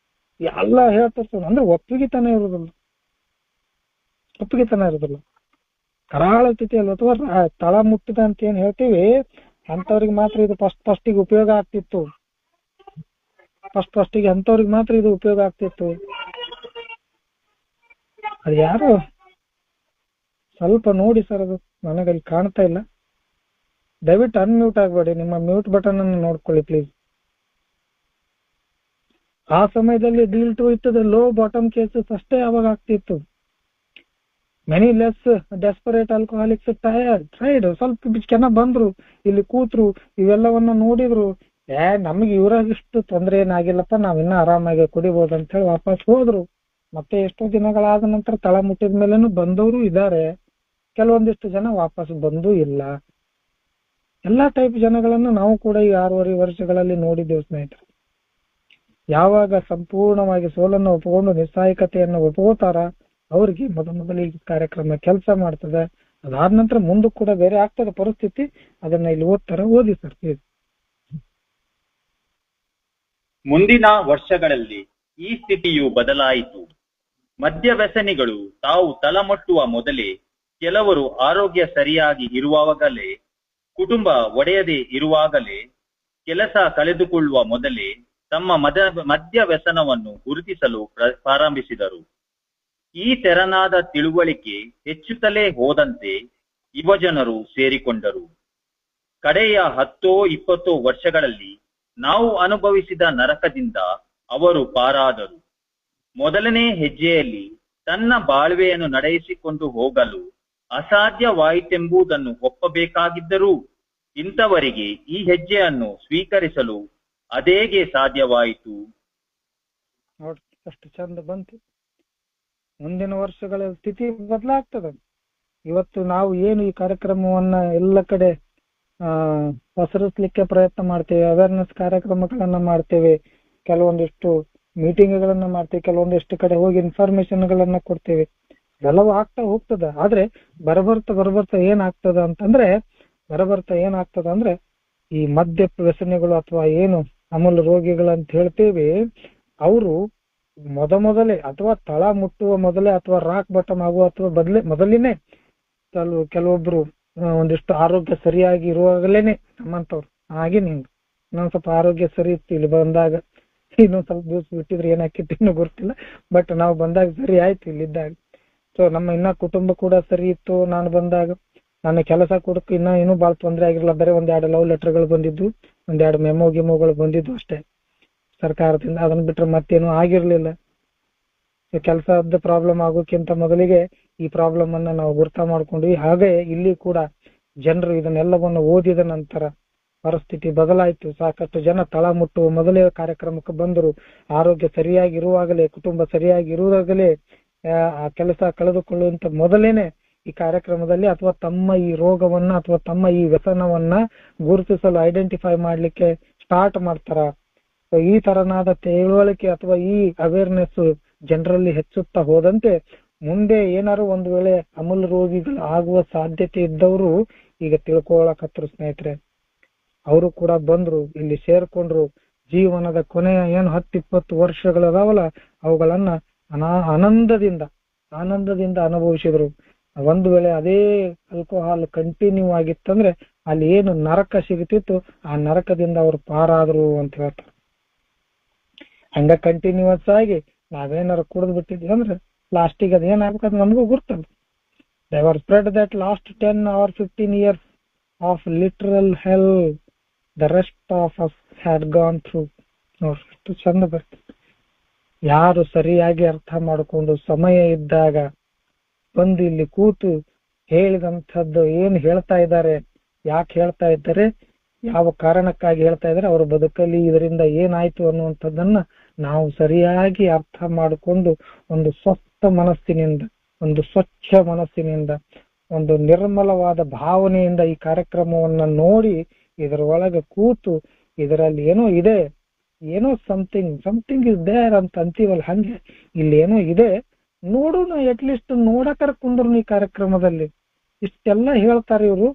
ಎಲ್ಲ ಹೇಳ್ತಿರ್ತಾನ. ಅಂದ್ರೆ ಒಪ್ಪಿಗೆತನ ಇರುದಿಲ್ಲ. ಕರಾಳ ಸ್ಥಿತಿಯಲ್ಲಿ ಅಥವಾ ತಳ ಮುಟ್ಟಿದ ಅಂತ ಏನ್ ಹೇಳ್ತೀವಿ ಅಂತವ್ರಿಗೆ ಮಾತ್ರ ಇದು ಫಸ್ಟಿಗೆ ಉಪಯೋಗ ಆಗ್ತಿತ್ತು. ಫಸ್ಟಿಗೆ ಅಂತವ್ರಿಗೆ ಮಾತ್ರ ಇದು ಉಪಯೋಗ ಆಗ್ತಿತ್ತು. ಅದು ಯಾರು ಸ್ವಲ್ಪ ನೋಡಿ ಸರ್, ಅದು ನನಗಲ್ಲಿ ಕಾಣ್ತಾ ಇಲ್ಲ. ದಯವಿಟ್ಟು ಅನ್ಮ್ಯೂಟ್ ಆಗ್ಬೇಡಿ, ನಿಮ್ಮ ಮ್ಯೂಟ್ ಬಟನ್ ಅನ್ನು ನೋಡ್ಕೊಳ್ಳಿ ಪ್ಲೀಸ್. ಆ ಸಮಯದಲ್ಲಿ ಡೀಲ್ ಟು ಇತ್ತು ಲೋ ಬಾಟಮ್ ಕೇಸಸ್ ಅಷ್ಟೇ ಅವಾಗ ಆಗ್ತಿತ್ತು. Many less desperate alcoholics tried ಸ್ವಲ್ಪ ಜನ ಬಂದ್ರು, ಇಲ್ಲಿ ಕೂತ್ರು, ಇವೆಲ್ಲವನ್ನ ನೋಡಿದ್ರು, ನಮಗೆ ಇವ್ರಾಗಿಷ್ಟು ತೊಂದರೆ ಏನಾಗಿಲ್ಲಪ್ಪ, ನಾವಿನ್ನ ಆರಾಮಾಗಿ ಕುಡಿಬಹುದು ಅಂತ ಹೇಳಿ ವಾಪಸ್ ಹೋದ್ರು. ಮತ್ತೆ ಎಷ್ಟೋ ದಿನಗಳಾದ ನಂತರ ತಳ ಮುಟ್ಟಿದ ಮೇಲೇನು ಬಂದವರು ಇದ್ದಾರೆ, ಕೆಲವೊಂದಿಷ್ಟು ಜನ ವಾಪಸ್ ಬಂದೂ ಇಲ್ಲ. ಎಲ್ಲಾ ಟೈಪ್ ಜನಗಳನ್ನು ನಾವು ಕೂಡ ಈ 6.5 ವರ್ಷಗಳಲ್ಲಿ ನೋಡಿದ್ದೇವೆ ಸ್ನೇಹಿತರೆ. ಯಾವಾಗ ಸಂಪೂರ್ಣವಾಗಿ ಸೋಲನ್ನು ಒಪ್ಪಿಕೊಂಡು ನಿಸ್ಸಹಾಯಕತೆಯನ್ನು ಒಪ್ಕೋತಾರ ಅವ್ರಿಗೆ ಮೊದಲಿಗೆ ಕಾರ್ಯಕ್ರಮ ಕೆಲಸ ಮಾಡ್ತದೆ. ಅದಾದ ನಂತರ ಮುಂದಕ್ಕೆ ಕೂಡ ಬೇರೆ ಆಗ್ತದೆ ಪರಿಸ್ಥಿತಿ. ಅದನ್ನ ಇಲ್ಲಿ ಓದಿ ಸರ್ ಪ್ಲೀಸ್. ಮುಂದಿನ ವರ್ಷಗಳಲ್ಲಿ ಈ ಸ್ಥಿತಿಯು ಬದಲಾಯಿತು. ಮದ್ಯ ವ್ಯಸನಿಗಳು ತಾವು ತಲಮುಟ್ಟುವ ಮೊದಲೇ, ಕೆಲವರು ಆರೋಗ್ಯ ಸರಿಯಾಗಿ ಇರುವಾಗಲೇ, ಕುಟುಂಬ ಒಡೆಯದೇ ಇರುವಾಗಲೇ, ಕೆಲಸ ಕಳೆದುಕೊಳ್ಳುವ ಮೊದಲೇ ತಮ್ಮ ಮದ್ಯ ವ್ಯಸನವನ್ನು ಗುರುತಿಸಲು ಪ್ರಾರಂಭಿಸಿದರು. ಈ ತೆರನಾದ ತಿಳುವಳಿಕೆ ಹೆಚ್ಚುತ್ತಲೇ ಹೋದಂತೆ ಯುವಜನರು ಸೇರಿಕೊಂಡರು. ಕಡೆಯ 10-20 ವರ್ಷಗಳಲ್ಲಿ ನಾವು ಅನುಭವಿಸಿದ ನರಕದಿಂದ ಅವರು ಪಾರಾದರು. ಮೊದಲನೇ ಹೆಜ್ಜೆಯಲ್ಲಿ ತನ್ನ ಬಾಳ್ವೆಯನ್ನು ನಡೆಸಿಕೊಂಡು ಹೋಗಲು ಅಸಾಧ್ಯವಾಯಿತೆಂಬುದನ್ನು ಒಪ್ಪಬೇಕಾಗಿದ್ದರೂ ಇಂಥವರಿಗೆ ಈ ಹೆಜ್ಜೆಯನ್ನು ಸ್ವೀಕರಿಸಲು ಅದೇಗೆ ಸಾಧ್ಯವಾಯಿತು? ನೋಡಿ, ಅಷ್ಟು ಚಂದ ಬಂತು. ಮುಂದಿನ ವರ್ಷಗಳ ಸ್ಥಿತಿ ಬದಲಾಗ್ತದೆ. ಇವತ್ತು ನಾವು ಏನು ಈ ಕಾರ್ಯಕ್ರಮವನ್ನ ಎಲ್ಲ ಕಡೆ ಪಸರಿಸ್ಲಿಕ್ಕೆ ಪ್ರಯತ್ನ ಮಾಡ್ತೇವೆ, ಅವೇರ್ನೆಸ್ ಕಾರ್ಯಕ್ರಮಗಳನ್ನ ಮಾಡ್ತೇವೆ, ಕೆಲವೊಂದಿಷ್ಟು ಮೀಟಿಂಗ್ಗಳನ್ನ ಮಾಡ್ತೇವೆ, ಕೆಲವೊಂದಿಷ್ಟು ಕಡೆ ಹೋಗಿ ಇನ್ಫಾರ್ಮೇಶನ್ ಗಳನ್ನ ಕೊಡ್ತೇವೆ, ಎಲ್ಲವೂ ಆಗ್ತಾ ಹೋಗ್ತದ. ಆದ್ರೆ ಬರಬರ್ತಾ ಏನಾಗ್ತದ ಅಂದ್ರೆ ಈ ಮದ್ಯ ವ್ಯಸನಿಗಳು ಅಥವಾ ಏನು ಅಮೂಲ್ ರೋಗಿಗಳು ಅಂತ ಹೇಳ್ತೇವೆ, ಅವರು ಮೊದಲೇ ಅಥವಾ ತಳ ಮುಟ್ಟುವ ಮೊದಲೇ ಅಥವಾ ರಾಕ್ ಬಟಮ್ ಆಗುವ ಅಥವಾ ಮೊದಲಿನೇ ಕೆಲವೊಬ್ರು ಒಂದಿಷ್ಟು ಆರೋಗ್ಯ ಸರಿಯಾಗಿ ಇರುವಾಗಲೇನೆ ನಮ್ಮಂತವ್ರು ಹಾಗೆ ಇನ್ನೊಂದ್ ಸ್ವಲ್ಪ ಆರೋಗ್ಯ ಸರಿ ಇತ್ತು, ಇಲ್ಲಿ ಬಂದಾಗ ಇನ್ನೊಂದ್ ಸ್ವಲ್ಪ ದಿವಸ ಬಿಟ್ಟಿದ್ರೆ ಏನಾಕಿತ್ತು ಇನ್ನೂ ಗೊತ್ತಿಲ್ಲ, ಬಟ್ ನಾವು ಬಂದಾಗ ಸರಿ ಆಯ್ತು ಇಲ್ಲಿದ್ದಾಗ. ಸೊ ನಮ್ಮ ಇನ್ನ ಕುಟುಂಬ ಕೂಡ ಸರಿ ಇತ್ತು. ನಾನು ಬಂದಾಗ ನನ್ನ ಕೆಲಸ ಕೊಡಕ್ಕೆ ಇನ್ನೂ ಬಹಳ ತೊಂದರೆ ಆಗಿರಲಿಲ್ಲ. ಬರೀ 1-2 ಲವ್ ಲೆಟರ್ಗಳು ಬಂದಿದ್ದು, 1-2 ಮೆಮೋಗಳು ಬಂದಿದ್ದು ಅಷ್ಟೇ ಸರ್ಕಾರದಿಂದ. ಅದನ್ನ ಬಿಟ್ರೆ ಮತ್ತೇನು ಆಗಿರ್ಲಿಲ್ಲ. ಕೆಲಸದ ಪ್ರಾಬ್ಲಮ್ ಆಗೋಕ್ಕಿಂತ ಮೊದಲಿಗೆ ಈ ಪ್ರಾಬ್ಲಮ್ ಅನ್ನ ನಾವು ಗುರ್ತ ಮಾಡ್ಕೊಂಡ್ವಿ. ಹಾಗೆ ಇಲ್ಲಿ ಕೂಡ ಜನರು ಇದನ್ನೆಲ್ಲವನ್ನು ಓದಿದ ನಂತರ ಪರಿಸ್ಥಿತಿ ಬದಲಾಯಿತು. ಸಾಕಷ್ಟು ಜನ ತಳ ಮುಟ್ಟುವ ಮೊದಲೇ ಕಾರ್ಯಕ್ರಮಕ್ಕೆ ಬಂದರು. ಆರೋಗ್ಯ ಸರಿಯಾಗಿ ಇರುವಾಗಲೇ, ಕುಟುಂಬ ಸರಿಯಾಗಿ ಇರುವಾಗಲೇ, ಆ ಕೆಲಸ ಕಳೆದುಕೊಳ್ಳುವಂತ ಮೊದಲೇನೆ ಈ ಕಾರ್ಯಕ್ರಮದಲ್ಲಿ ಅಥವಾ ತಮ್ಮ ಈ ರೋಗವನ್ನ ಅಥವಾ ತಮ್ಮ ಈ ವ್ಯಸನವನ್ನ ಗುರುತಿಸಲು ಐಡೆಂಟಿಫೈ ಮಾಡ್ಲಿಕ್ಕೆ ಸ್ಟಾರ್ಟ್ ಮಾಡ್ತಾರ. ಈ ತರನಾದ ತಿಳುವಳಿಕೆ ಅಥವಾ ಈ ಅವೇರ್ನೆಸ್ ಜನರಲ್ಲಿ ಹೆಚ್ಚುತ್ತಾ ಹೋದಂತೆ ಮುಂದೆ ಏನಾರು ಒಂದು ವೇಳೆ ಅಮೂಲ್ ರೋಗಿಗಳು ಆಗುವ ಸಾಧ್ಯತೆ ಇದ್ದವರು ಈಗ ತಿಳ್ಕೊಳಕತ್ರು ಸ್ನೇಹಿತರೆ. ಅವರು ಕೂಡ ಬಂದ್ರು, ಇಲ್ಲಿ ಸೇರ್ಕೊಂಡ್ರು. ಜೀವನದ ಕೊನೆಯ ಏನು 10-20 ವರ್ಷಗಳದಾವಲ್ಲ ಅವುಗಳನ್ನ ಆನಂದದಿಂದ ಅನುಭವಿಸಿದ್ರು. ಒಂದು ವೇಳೆ ಅದೇ ಆಲ್ಕೋಹಾಲ್ ಕಂಟಿನ್ಯೂ ಆಗಿತ್ತಂದ್ರೆ ಅಲ್ಲಿ ಏನು ನರಕ ಸಿಗುತ್ತಿತ್ತು ಆ ನರಕದಿಂದ ಅವರು ಪಾರಾದ್ರು ಅಂತ ಹೇಳ್ತಾರೆ. ಹಂಗ ಕಂಟಿನ್ಯೂಸ್ ಆಗಿ ನಾವೇನಾರು ಕುಡಿದು ಬಿಟ್ಟಿದ್ವಿ ಅಂದ್ರೆ ಲಾಸ್ಟಿಗೆ ಅದ್ ಏನಾಗ್ಬೇಕಂತ ನಮಗೂ ಗುರ್ತಲ್ಲ. They were spread that last 10 or 15 years of literal hell the rest of us had gone through. ನೋಡ್ರಿ ಎಷ್ಟು ಚಂದ ಬರ್ತದೆ. ಯಾರು ಸರಿಯಾಗಿ ಅರ್ಥ ಮಾಡಿಕೊಂಡು ಸಮಯ ಇದ್ದಾಗ ಬಂದು ಇಲ್ಲಿ ಕೂತು ಹೇಳಿದಂಥದ್ದು ಏನು ಹೇಳ್ತಾ ಇದ್ದಾರೆ, ಯಾಕೆ ಹೇಳ್ತಾ ಇದ್ದಾರೆ, ಯಾವ ಕಾರಣಕ್ಕಾಗಿ ಹೇಳ್ತಾ ಇದ್ದಾರೆ, ಅವರ ಬದುಕಲ್ಲಿ ಇದರಿಂದ ಏನಾಯ್ತು ಅನ್ನುವಂಥದ್ದನ್ನ ನಾವು ಸರಿಯಾಗಿ ಅರ್ಥ ಮಾಡಿಕೊಂಡು ಒಂದು ಸ್ವಸ್ಥ ಮನಸ್ಸಿನಿಂದ, ಒಂದು ಸ್ವಚ್ಛ ಮನಸ್ಸಿನಿಂದ, ಒಂದು ನಿರ್ಮಲವಾದ ಭಾವನೆಯಿಂದ ಈ ಕಾರ್ಯಕ್ರಮವನ್ನ ನೋಡಿ ಇದರೊಳಗೆ ಕೂತು ಇದರಲ್ಲಿ ಏನೋ ಇದೆ, ಏನೋ ಸಮಥಿಂಗ್ ಇಸ್ ದೇರ್ ಅಂತ ಅಂತೀವಲ್ಲ, ಹಂಗೆ ಇಲ್ಲಿ ಏನೋ ಇದೆ ನೋಡೋಣ, ಅಟ್ಲೀಸ್ಟ್ ನೋಡಕರ ಕುಂದ್ರು ಈ ಕಾರ್ಯಕ್ರಮದಲ್ಲಿ. ಇಷ್ಟೆಲ್ಲ ಹೇಳ್ತಾರೆ ಇವರು,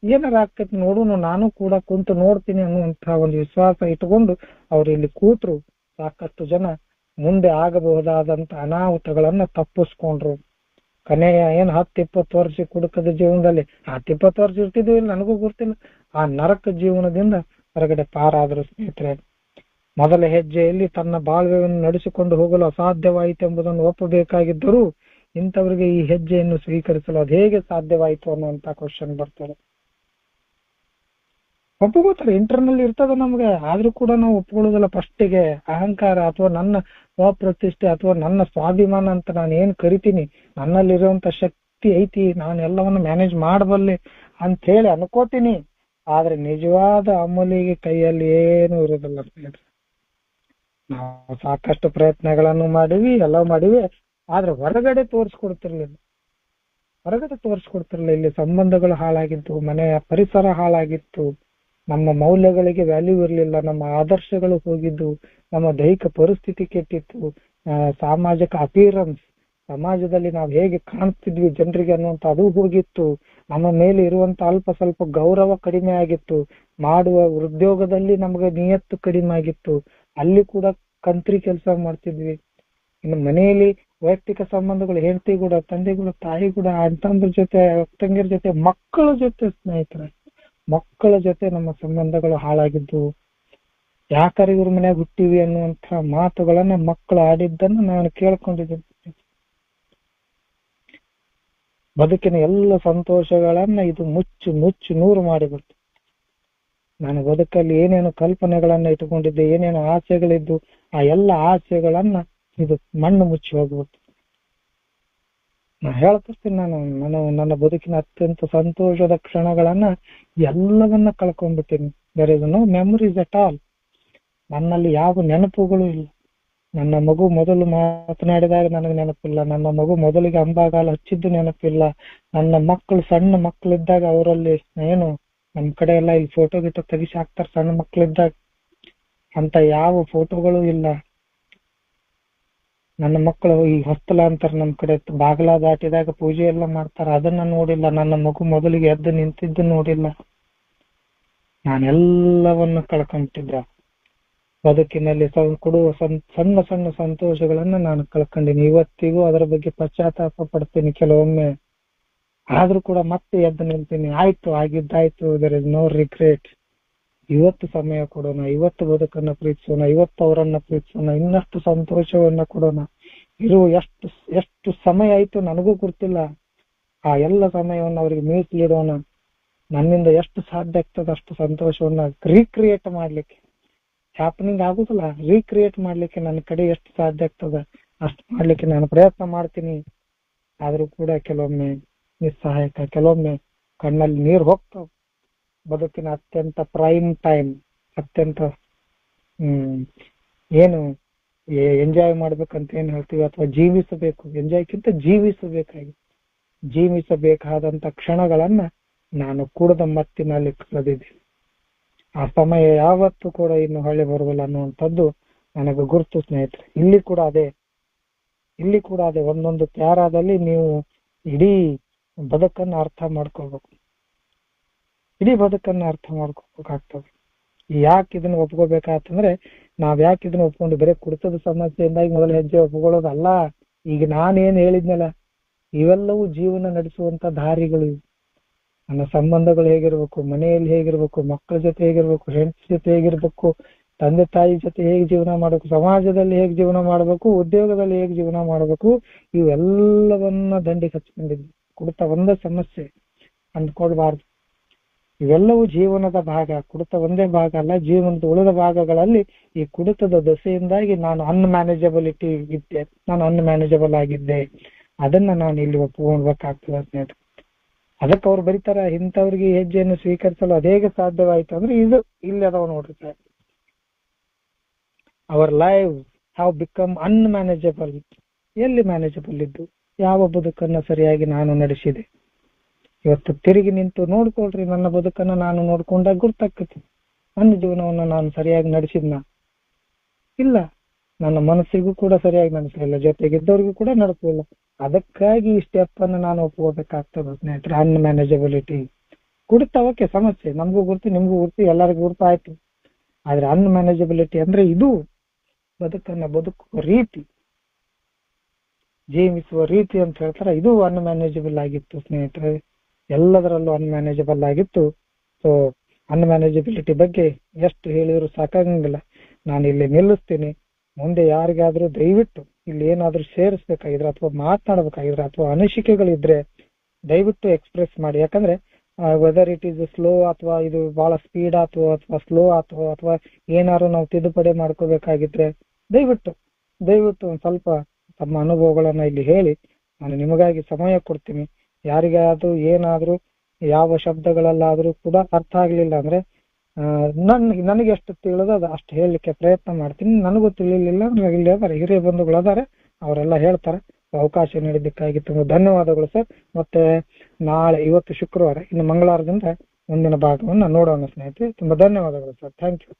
ಏನಾರ ಆಗ್ತೈತಿ ನೋಡೋಣ, ನಾನು ಕೂಡ ಕುಂತು ನೋಡ್ತೀನಿ ಅನ್ನುವಂತಹ ಒಂದು ವಿಶ್ವಾಸ ಇಟ್ಕೊಂಡು ಅವ್ರು ಇಲ್ಲಿ ಕೂತ್ರು. ಸಾಕಷ್ಟು ಜನ ಮುಂದೆ ಆಗಬಹುದಾದಂತ ಅನಾಹುತಗಳನ್ನ ತಪ್ಪಿಸ್ಕೊಂಡ್ರು. ಕನೆಯ 10-20 ವರ್ಷ ಕುಡುಕದ ಜೀವನದಲ್ಲಿ 10-20 ವರ್ಷ ಇರ್ತಿದ್ವಿ ಇಲ್ಲ ನನಗೂ ಗೊತ್ತಿಲ್ಲ, ಆ ನರಕ ಜೀವನದಿಂದ ಹೊರಗಡೆ ಪಾರಾದ್ರು ಸ್ನೇಹಿತರೆ. ಮೊದಲ ಹೆಜ್ಜೆಯಲ್ಲಿ ತನ್ನ ಬಾಳ್ವೆಯನ್ನು ನಡೆಸಿಕೊಂಡು ಹೋಗಲು ಅಸಾಧ್ಯವಾಯಿತೆಂಬುದನ್ನು ಒಪ್ಪಬೇಕಾಗಿದ್ದರೂ ಇಂಥವರಿಗೆ ಈ ಹೆಜ್ಜೆಯನ್ನು ಸ್ವೀಕರಿಸಲು ಅದು ಹೇಗೆ ಸಾಧ್ಯವಾಯಿತು ಅನ್ನುವಂತ ಕ್ವಶನ್ ಬರ್ತದೆ. ಒಪ್ಪುಗೋತಾರೆ, ಇಂಟರ್ನಲ್ ಇರ್ತದ ನಮ್ಗೆ, ಆದ್ರೂ ಕೂಡ ನಾವು ಒಪ್ಕೊಳ್ಳೋದಿಲ್ಲ. ಫಸ್ಟಿಗೆ ಅಹಂಕಾರ ಅಥವಾ ನನ್ನ ಸ್ವಪ್ರತಿಷ್ಠೆ ಅಥವಾ ನನ್ನ ಸ್ವಾಭಿಮಾನ ಅಂತ ನಾನು ಏನ್ ಕರಿತೀನಿ, ನನ್ನಲ್ಲಿರುವಂತ ಶಕ್ತಿ ಐತಿ, ನಾನು ಎಲ್ಲವನ್ನ ಮ್ಯಾನೇಜ್ ಮಾಡಬಲ್ಲೆ ಅಂತ ಹೇಳಿ ಅನ್ಕೋತೀನಿ. ಆದ್ರೆ ನಿಜವಾದ ಅಮಲಿಗೆ ಕೈಯಲ್ಲಿ ಏನು ಇರೋದಿಲ್ಲ ಸ್ನೇಹಿತರೆ. ನಾವು ಸಾಕಷ್ಟು ಪ್ರಯತ್ನಗಳನ್ನು ಮಾಡಿವಿ, ಎಲ್ಲ ಮಾಡಿವಿ, ಆದ್ರೆ ಹೊರಗಡೆ ತೋರಿಸ್ಕೊಡ್ತಿರ್ಲಿಲ್ಲ. ಇಲ್ಲಿ ಸಂಬಂಧಗಳು ಹಾಳಾಗಿತ್ತು, ಮನೆಯ ಪರಿಸರ ಹಾಳಾಗಿತ್ತು, ನಮ್ಮ ಮೌಲ್ಯಗಳಿಗೆ ವ್ಯಾಲ್ಯೂ ಇರಲಿಲ್ಲ, ನಮ್ಮ ಆದರ್ಶಗಳು ಹೋಗಿದ್ದು, ನಮ್ಮ ದೈಹಿಕ ಪರಿಸ್ಥಿತಿ ಕೆಟ್ಟಿತ್ತು, ಸಾಮಾಜಿಕ ಅಪಿಯರೆನ್ಸ್, ಸಮಾಜದಲ್ಲಿ ನಾವು ಹೇಗೆ ಕಾಣಿಸ್ತಿದ್ವಿ ಜನರಿಗೆ ಅನ್ನುವಂತ ಅದು ಹೋಗಿತ್ತು, ನಮ್ಮ ಮೇಲೆ ಇರುವಂತ ಅಲ್ಪ ಸ್ವಲ್ಪ ಗೌರವ ಕಡಿಮೆ ಆಗಿತ್ತು, ಮಾಡುವ ಉದ್ಯೋಗದಲ್ಲಿ ನಮ್ಗೆ ನಿಯತ್ತು ಕಡಿಮೆ ಆಗಿತ್ತು, ಅಲ್ಲಿ ಕೂಡ ಕಂತ್ರಿ ಕೆಲಸ ಮಾಡ್ತಿದ್ವಿ. ಇನ್ನು ಮನೆಯಲ್ಲಿ ವೈಯಕ್ತಿಕ ಸಂಬಂಧಗಳು, ಹೆಂಡತಿ ಕೂಡ, ತಂದೆ ಕೂಡ, ತಾಯಿ ಕೂಡ, ಅಣ್ಣಂದ್ರ ಜೊತೆ, ತಂಗಿರ ಜೊತೆ, ಮಕ್ಕಳ ಜೊತೆ, ಸ್ನೇಹಿತರೆ ಮಕ್ಕಳ ಜೊತೆ ನಮ್ಮ ಸಂಬಂಧಗಳು ಹಾಳಾಗಿದ್ದು. ಯಾಕಂದ್ರೆ ಇವ್ರ ಮನ್ಯಾಗ ಹುಟ್ಟಿವಿ ಅನ್ನುವಂತ ಮಾತುಗಳನ್ನ ಮಕ್ಕಳು ಆಡಿದ್ದನ್ನು ನಾನು ಕೇಳ್ಕೊಂಡಿದ್ದೀನಿ. ಬದುಕಿನ ಎಲ್ಲ ಸಂತೋಷಗಳನ್ನ ಇದು ಮುಚ್ಚು ನೂರು ಮಾಡಿಬಿಡ್ತು. ನಾನು ಬದುಕಲ್ಲಿ ಏನೇನು ಕಲ್ಪನೆಗಳನ್ನ ಇಟ್ಕೊಂಡಿದ್ದೆ, ಏನೇನು ಆಸೆಗಳಿದ್ದು, ಆ ಎಲ್ಲ ಆಸೆಗಳನ್ನ ಇದು ಮಣ್ಣು ಮುಚ್ಚಿ ಹೋಗ್ಬಿಡ್ತು. ನಾ ಹೇಳ್ತಿರ್ತೀನಿ, ನಾನು ನನ್ನ ಬದುಕಿನ ಅತ್ಯಂತ ಸಂತೋಷದ ಕ್ಷಣಗಳನ್ನ ಎಲ್ಲವನ್ನ ಕಳ್ಕೊಂಡ್ಬಿಟ್ಟಿನಿ. There is no memories at all. ನನ್ನಲ್ಲಿ ಯಾವ ನೆನಪುಗಳು ಇಲ್ಲ. ನನ್ನ ಮಗು ಮೊದಲು ಮಾತನಾಡಿದಾಗ ನನಗೆ ನೆನಪಿಲ್ಲ, ನನ್ನ ಮಗು ಮೊದಲಿಗೆ ಅಂಬಾಗಾಲ ಹಚ್ಚಿದ್ದು ನೆನಪಿಲ್ಲ, ನನ್ನ ಮಕ್ಕಳು ಸಣ್ಣ ಮಕ್ಕಳಿದ್ದಾಗ ಅವರಲ್ಲಿ ಏನು ನಮ್ ಕಡೆ ಎಲ್ಲ ಇಲ್ಲಿ ಫೋಟೋ ಗಿಟೋ ತೆಗಿಸಿ ಹಾಕ್ತಾರ ಸಣ್ಣ ಮಕ್ಕಳಿದ್ದಾಗ, ಅಂತ ಯಾವ ಫೋಟೋಗಳು ಇಲ್ಲ. ನನ್ನ ಮಕ್ಕಳು ಈ ಹೊಸ್ತಲ ಅಂತಾರ ನಮ್ ಕಡೆ, ಬಾಗಲ ದಾಟಿದಾಗ ಪೂಜೆ ಎಲ್ಲ ಮಾಡ್ತಾರ, ಅದನ್ನ ನೋಡಿಲ್ಲ. ನನ್ನ ಮಗು ಮೊದಲಿಗೆ ಎದ್ದು ನಿಂತಿದ್ದು ನೋಡಿಲ್ಲ. ನಾನೆಲ್ಲವನ್ನು ಕಳ್ಕೊಂಡ್ಬಿಟ್ಟಿದ್ದ. ಬದುಕಿನಲ್ಲಿ ಕೊಡುವ ಸಣ್ಣ ಸಣ್ಣ ಸಂತೋಷಗಳನ್ನ ನಾನು ಕಳ್ಕೊಂಡಿನಿ. ಇವತ್ತಿಗೂ ಅದರ ಬಗ್ಗೆ ಪಶ್ಚಾತ್ತಾಪ ಪಡ್ತೀನಿ ಕೆಲವೊಮ್ಮೆ. ಆದ್ರೂ ಕೂಡ ಮತ್ತೆ ಎದ್ದು ನಿಲ್ತೀನಿ, ಆಯ್ತು ಆಗಿದ್ದಾಯ್ತು, ದೇರ್ ಇಸ್ ನೋ ರಿಗ್ರೆಟ್. ಇವತ್ತು ಸಮಯ ಕೊಡೋಣ, ಇವತ್ತು ಬದುಕನ್ನ ಪ್ರೀತಿಸೋಣ, ಇವತ್ತು ಅವರನ್ನ ಪ್ರೀತಿಸೋಣ, ಇನ್ನಷ್ಟು ಸಂತೋಷವನ್ನ ಕೊಡೋಣ. ಇರುವ ಎಷ್ಟು ಸಮಯ ಆಯ್ತು ನನಗೂ ಗೊತ್ತಿಲ್ಲ. ಆ ಎಲ್ಲ ಸಮಯವನ್ನ ಅವ್ರಿಗೆ ಮೀಸಲಿಡೋಣ. ನನ್ನಿಂದ ಎಷ್ಟು ಸಾಧ್ಯ ಆಗ್ತದೆ ಅಷ್ಟು ಸಂತೋಷವನ್ನ ರೀಕ್ರಿಯೇಟ್ ಮಾಡ್ಲಿಕ್ಕೆ, ಹ್ಯಾಪನಿಂಗ್ ಆಗುದಿಲ್ಲ, ರೀಕ್ರಿಯೇಟ್ ಮಾಡ್ಲಿಕ್ಕೆ ನನ್ನ ಕಡೆ ಎಷ್ಟು ಸಾಧ್ಯ ಆಗ್ತದೆ ಅಷ್ಟು ಮಾಡ್ಲಿಕ್ಕೆ ನಾನು ಪ್ರಯತ್ನ ಮಾಡ್ತೀನಿ. ಆದ್ರೂ ಕೂಡ ಕೆಲವೊಮ್ಮೆ ನಿಸ್ಸಹಾಯಕ, ಕೆಲವೊಮ್ಮೆ ಕಣ್ಣಲ್ಲಿ ನೀರು ಹೋಗ್ತಾವ. ಬದುಕಿನ ಅತ್ಯಂತ ಪ್ರೈಮ್ ಟೈಮ್, ಅತ್ಯಂತ ಏನು ಎಂಜಾಯ್ ಮಾಡ್ಬೇಕಂತ ಏನ್ ಹೇಳ್ತೀವಿ, ಅಥವಾ ಜೀವಿಸಬೇಕು, ಎಂಜಾಯ್ಕಿಂತ ಜೀವಿಸಬೇಕಾದಂತ ಕ್ಷಣಗಳನ್ನ ನಾನು ಕೂಡದ ಮತ್ತಿನಲ್ಲಿ ಕಳೆದಿದ್ದೀನಿ. ಆ ಸಮಯ ಯಾವತ್ತೂ ಕೂಡ ಇನ್ನು ಹೊಳ್ಳಿ ಬರುವುದಿಲ್ಲ ಅನ್ನುವಂಥದ್ದು ನನಗೆ ಗುರುತು ಸ್ನೇಹಿತರೆ. ಇಲ್ಲಿ ಕೂಡ ಅದೇ ಒಂದೊಂದು ಪ್ಯಾರಾದಲ್ಲಿ ನೀವು ಇಡೀ ಬದುಕನ್ನ ಅರ್ಥ ಮಾಡ್ಕೋಬೇಕು, ಮಾಡ್ಕೋಬೇಕಾಗ್ತದೆ. ಯಾಕೆ ಇದನ್ನ ಒಪ್ಕೋಬೇಕಾತಂದ್ರೆ, ನಾವ್ ಯಾಕೆ ಇದನ್ನ ಒಪ್ಕೊಂಡು ಬರೀ ಕುಡಿತದ ಸಮಸ್ಯೆಯಿಂದಾಗಿ ಮೊದಲ ಹೆಜ್ಜೆ ಒಪ್ಕೊಳ್ಳೋದಲ್ಲ. ಈಗ ನಾನೇನ್ ಹೇಳಿದ್ನಲ್ಲ, ಇವೆಲ್ಲವೂ ಜೀವನ ನಡೆಸುವಂತ ದಾರಿಗಳು. ನನ್ನ ಸಂಬಂಧಗಳು ಹೇಗಿರ್ಬೇಕು, ಮನೆಯಲ್ಲಿ ಹೇಗಿರ್ಬೇಕು, ಮಕ್ಕಳ ಜೊತೆ ಹೇಗಿರ್ಬೇಕು, ಹೆಂಡತಿ ಜೊತೆ ಹೇಗಿರ್ಬೇಕು, ತಂದೆ ತಾಯಿ ಜೊತೆ ಹೇಗೆ ಜೀವನ ಮಾಡ್ಬೇಕು, ಸಮಾಜದಲ್ಲಿ ಹೇಗೆ ಜೀವನ ಮಾಡ್ಬೇಕು, ಉದ್ಯೋಗದಲ್ಲಿ ಹೇಗೆ ಜೀವನ ಮಾಡ್ಬೇಕು, ಇವೆಲ್ಲವನ್ನ ದಂಡಿಗೆ ಹಚ್ಕೊಂಡಿದ್ವಿ. ಕುಡಿತ ಒಂದೇ ಸಮಸ್ಯೆ ಅಂದ್ಕೊಳ್ಬಾರ್ದು. ಇವೆಲ್ಲವೂ ಜೀವನದ ಭಾಗ. ಕುಡಿತ ಒಂದೇ ಭಾಗ ಅಲ್ಲ, ಜೀವನದ ಉಳಿದ ಭಾಗಗಳಲ್ಲಿ ಈ ಕುಡಿತದ ದೆಸೆಯಿಂದಾಗಿ ನಾನು ಅನ್ಮ್ಯಾನೇಜಬಲ್ ಆಗಿದ್ದೆ. ಅದನ್ನ ನಾನು ಇಲ್ಲಿ ಒಪ್ಕೊಳ್ಬೇಕಾಗ್ತದೆ ಸ್ನೇಹಿತರೆ. ಅದಕ್ಕೆ ಅವ್ರು ಬರೀತಾರ, ಇಂಥವ್ರಿಗೆ ಹೆಜ್ಜೆಯನ್ನು ಸ್ವೀಕರಿಸಲು ಅದೇಗೆ ಸಾಧ್ಯವಾಯಿತು ಅಂದ್ರೆ ಇದು ಇಲ್ಲಿ ಅದಾವ ನೋಡ್ರಿ sir. Our live have become unmanageable. ಎಲ್ಲಿ ಮ್ಯಾನೇಜಬಲ್ ಇದ್ದು? ಯಾವ ಬದುಕನ್ನ ಸರಿಯಾಗಿ ನಾನು ನಡೆಸಿದೆ? ಇವತ್ತು ತಿರುಗಿ ನಿಂತು ನೋಡ್ಕೊಳ್ರಿ, ನನ್ನ ಬದುಕನ್ನ ನಾನು ನೋಡ್ಕೊಂಡಾಗ ಗುರ್ತಾಕತಿ ನನ್ನ ಜೀವನವನ್ನ ನಾನು ಸರಿಯಾಗಿ ನಡೆಸಿದ್ನ ಇಲ್ಲ, ನನ್ನ ಮನಸ್ಸಿಗೂ ಕೂಡ ಸರಿಯಾಗಿ ನಡೆಸಲಿಲ್ಲ, ಜೊತೆಗಿದ್ದವ್ರಿಗೂ ಕೂಡ ನಡೆಸಲಿಲ್ಲ. ಅದಕ್ಕಾಗಿ ಈ ಸ್ಟೆಪ್ ಅನ್ನು ನಾನು ಒಪ್ಕೋಬೇಕಾಗ್ತದೆ ಸ್ನೇಹಿತರೆ. ಅನ್ಮ್ಯಾನೇಜಬಿಲಿಟಿ ಕುಡಿತಾವಕ್ಕೆ ಸಮಸ್ಯೆ, ನಮಗೂ ಗುರ್ತು ನಿಮ್ಗೂ ಗುರ್ತು ಎಲ್ಲರಿಗೂ ಗುರ್ತು ಆಯ್ತು. ಆದ್ರೆ ಅನ್ಮ್ಯಾನೇಜಬಿಲಿಟಿ ಅಂದ್ರೆ ಇದು ಬದುಕನ್ನ ಬದುಕುವ ರೀತಿ, ಜೀವಿಸುವ ರೀತಿ ಅಂತ ಹೇಳ್ತಾರೆ. ಇದು ಅನ್ಮ್ಯಾನೇಜಬಲ್ ಆಗಿತ್ತು ಸ್ನೇಹಿತರೆ, ಎಲ್ಲದರಲ್ಲೂ ಅನ್ಮ್ಯಾನೇಜಬಲ್ ಆಗಿತ್ತು. ಸೊ ಅನ್ಮ್ಯಾನೇಜಬಿಲಿಟಿ ಬಗ್ಗೆ ಎಷ್ಟು ಹೇಳಿದ್ರು ಸಾಕಾಗಂಗಿಲ್ಲ. ನಾನು ಇಲ್ಲಿ ನಿಲ್ಲಿಸ್ತೀನಿ. ಮುಂದೆ ಯಾರಿಗಾದ್ರೂ ದಯವಿಟ್ಟು ಇಲ್ಲಿ ಏನಾದ್ರೂ ಸೇರಿಸ್ಬೇಕಾಗಿದ್ರೆ ಅಥವಾ ಮಾತನಾಡ್ಬೇಕಾಗಿದ್ರೆ ಅಥವಾ ಅನಿಸಿಕೆಗಳಿದ್ರೆ ದಯವಿಟ್ಟು ಎಕ್ಸ್ಪ್ರೆಸ್ ಮಾಡಿ. ಯಾಕಂದ್ರೆ ವೆದರ್ ಇಟ್ ಈಸ್ ಸ್ಲೋ ಅಥವಾ ಇದು ಬಹಳ ಸ್ಪೀಡ್ ಆತೋ ಅಥವಾ ಸ್ಲೋ ಆತೋ ಅಥವಾ ಏನಾದ್ರು ನಾವು ತಿದ್ದುಪಡಿ ಮಾಡ್ಕೋಬೇಕಾಗಿದ್ರೆ ದಯವಿಟ್ಟು ಒಂದ್ ಸ್ವಲ್ಪ ತಮ್ಮ ಅನುಭವಗಳನ್ನ ಇಲ್ಲಿ ಹೇಳಿ. ನಾನು ನಿಮಗಾಗಿ ಸಮಯ ಕೊಡ್ತೀನಿ. ಯಾರಿಗಾದ್ರೂ ಏನಾದ್ರೂ ಯಾವ ಶಬ್ದಗಳಲ್ಲಾದ್ರೂ ಕೂಡ ಅರ್ಥ ಆಗ್ಲಿಲ್ಲ ಅಂದ್ರೆ ನನಗೆ ಎಷ್ಟು ತಿಳಿದ ಅಷ್ಟು ಹೇಳಲಿಕ್ಕೆ ಪ್ರಯತ್ನ ಮಾಡ್ತೀನಿ. ನನಗೂ ತಿಳಿಲಿಲ್ಲ ಇಲ್ಲಿ ಅದಾರೆ ಹಿರಿಯ ಬಂಧುಗಳು ಅದಾರೆ, ಅವರೆಲ್ಲ ಹೇಳ್ತಾರೆ. ಅವಕಾಶ ನೀಡಿದ್ದಕ್ಕಾಗಿ ತುಂಬಾ ಧನ್ಯವಾದಗಳು ಸರ್. ಮತ್ತೆ ಇವತ್ತು ಶುಕ್ರವಾರ, ಇನ್ನು ಮಂಗಳವಾರದಿಂದ ಮುಂದಿನ ಭಾಗವನ್ನು ನೋಡೋಣ ಸ್ನೇಹಿತರೆ. ತುಂಬಾ ಧನ್ಯವಾದಗಳು ಸರ್. Thank you.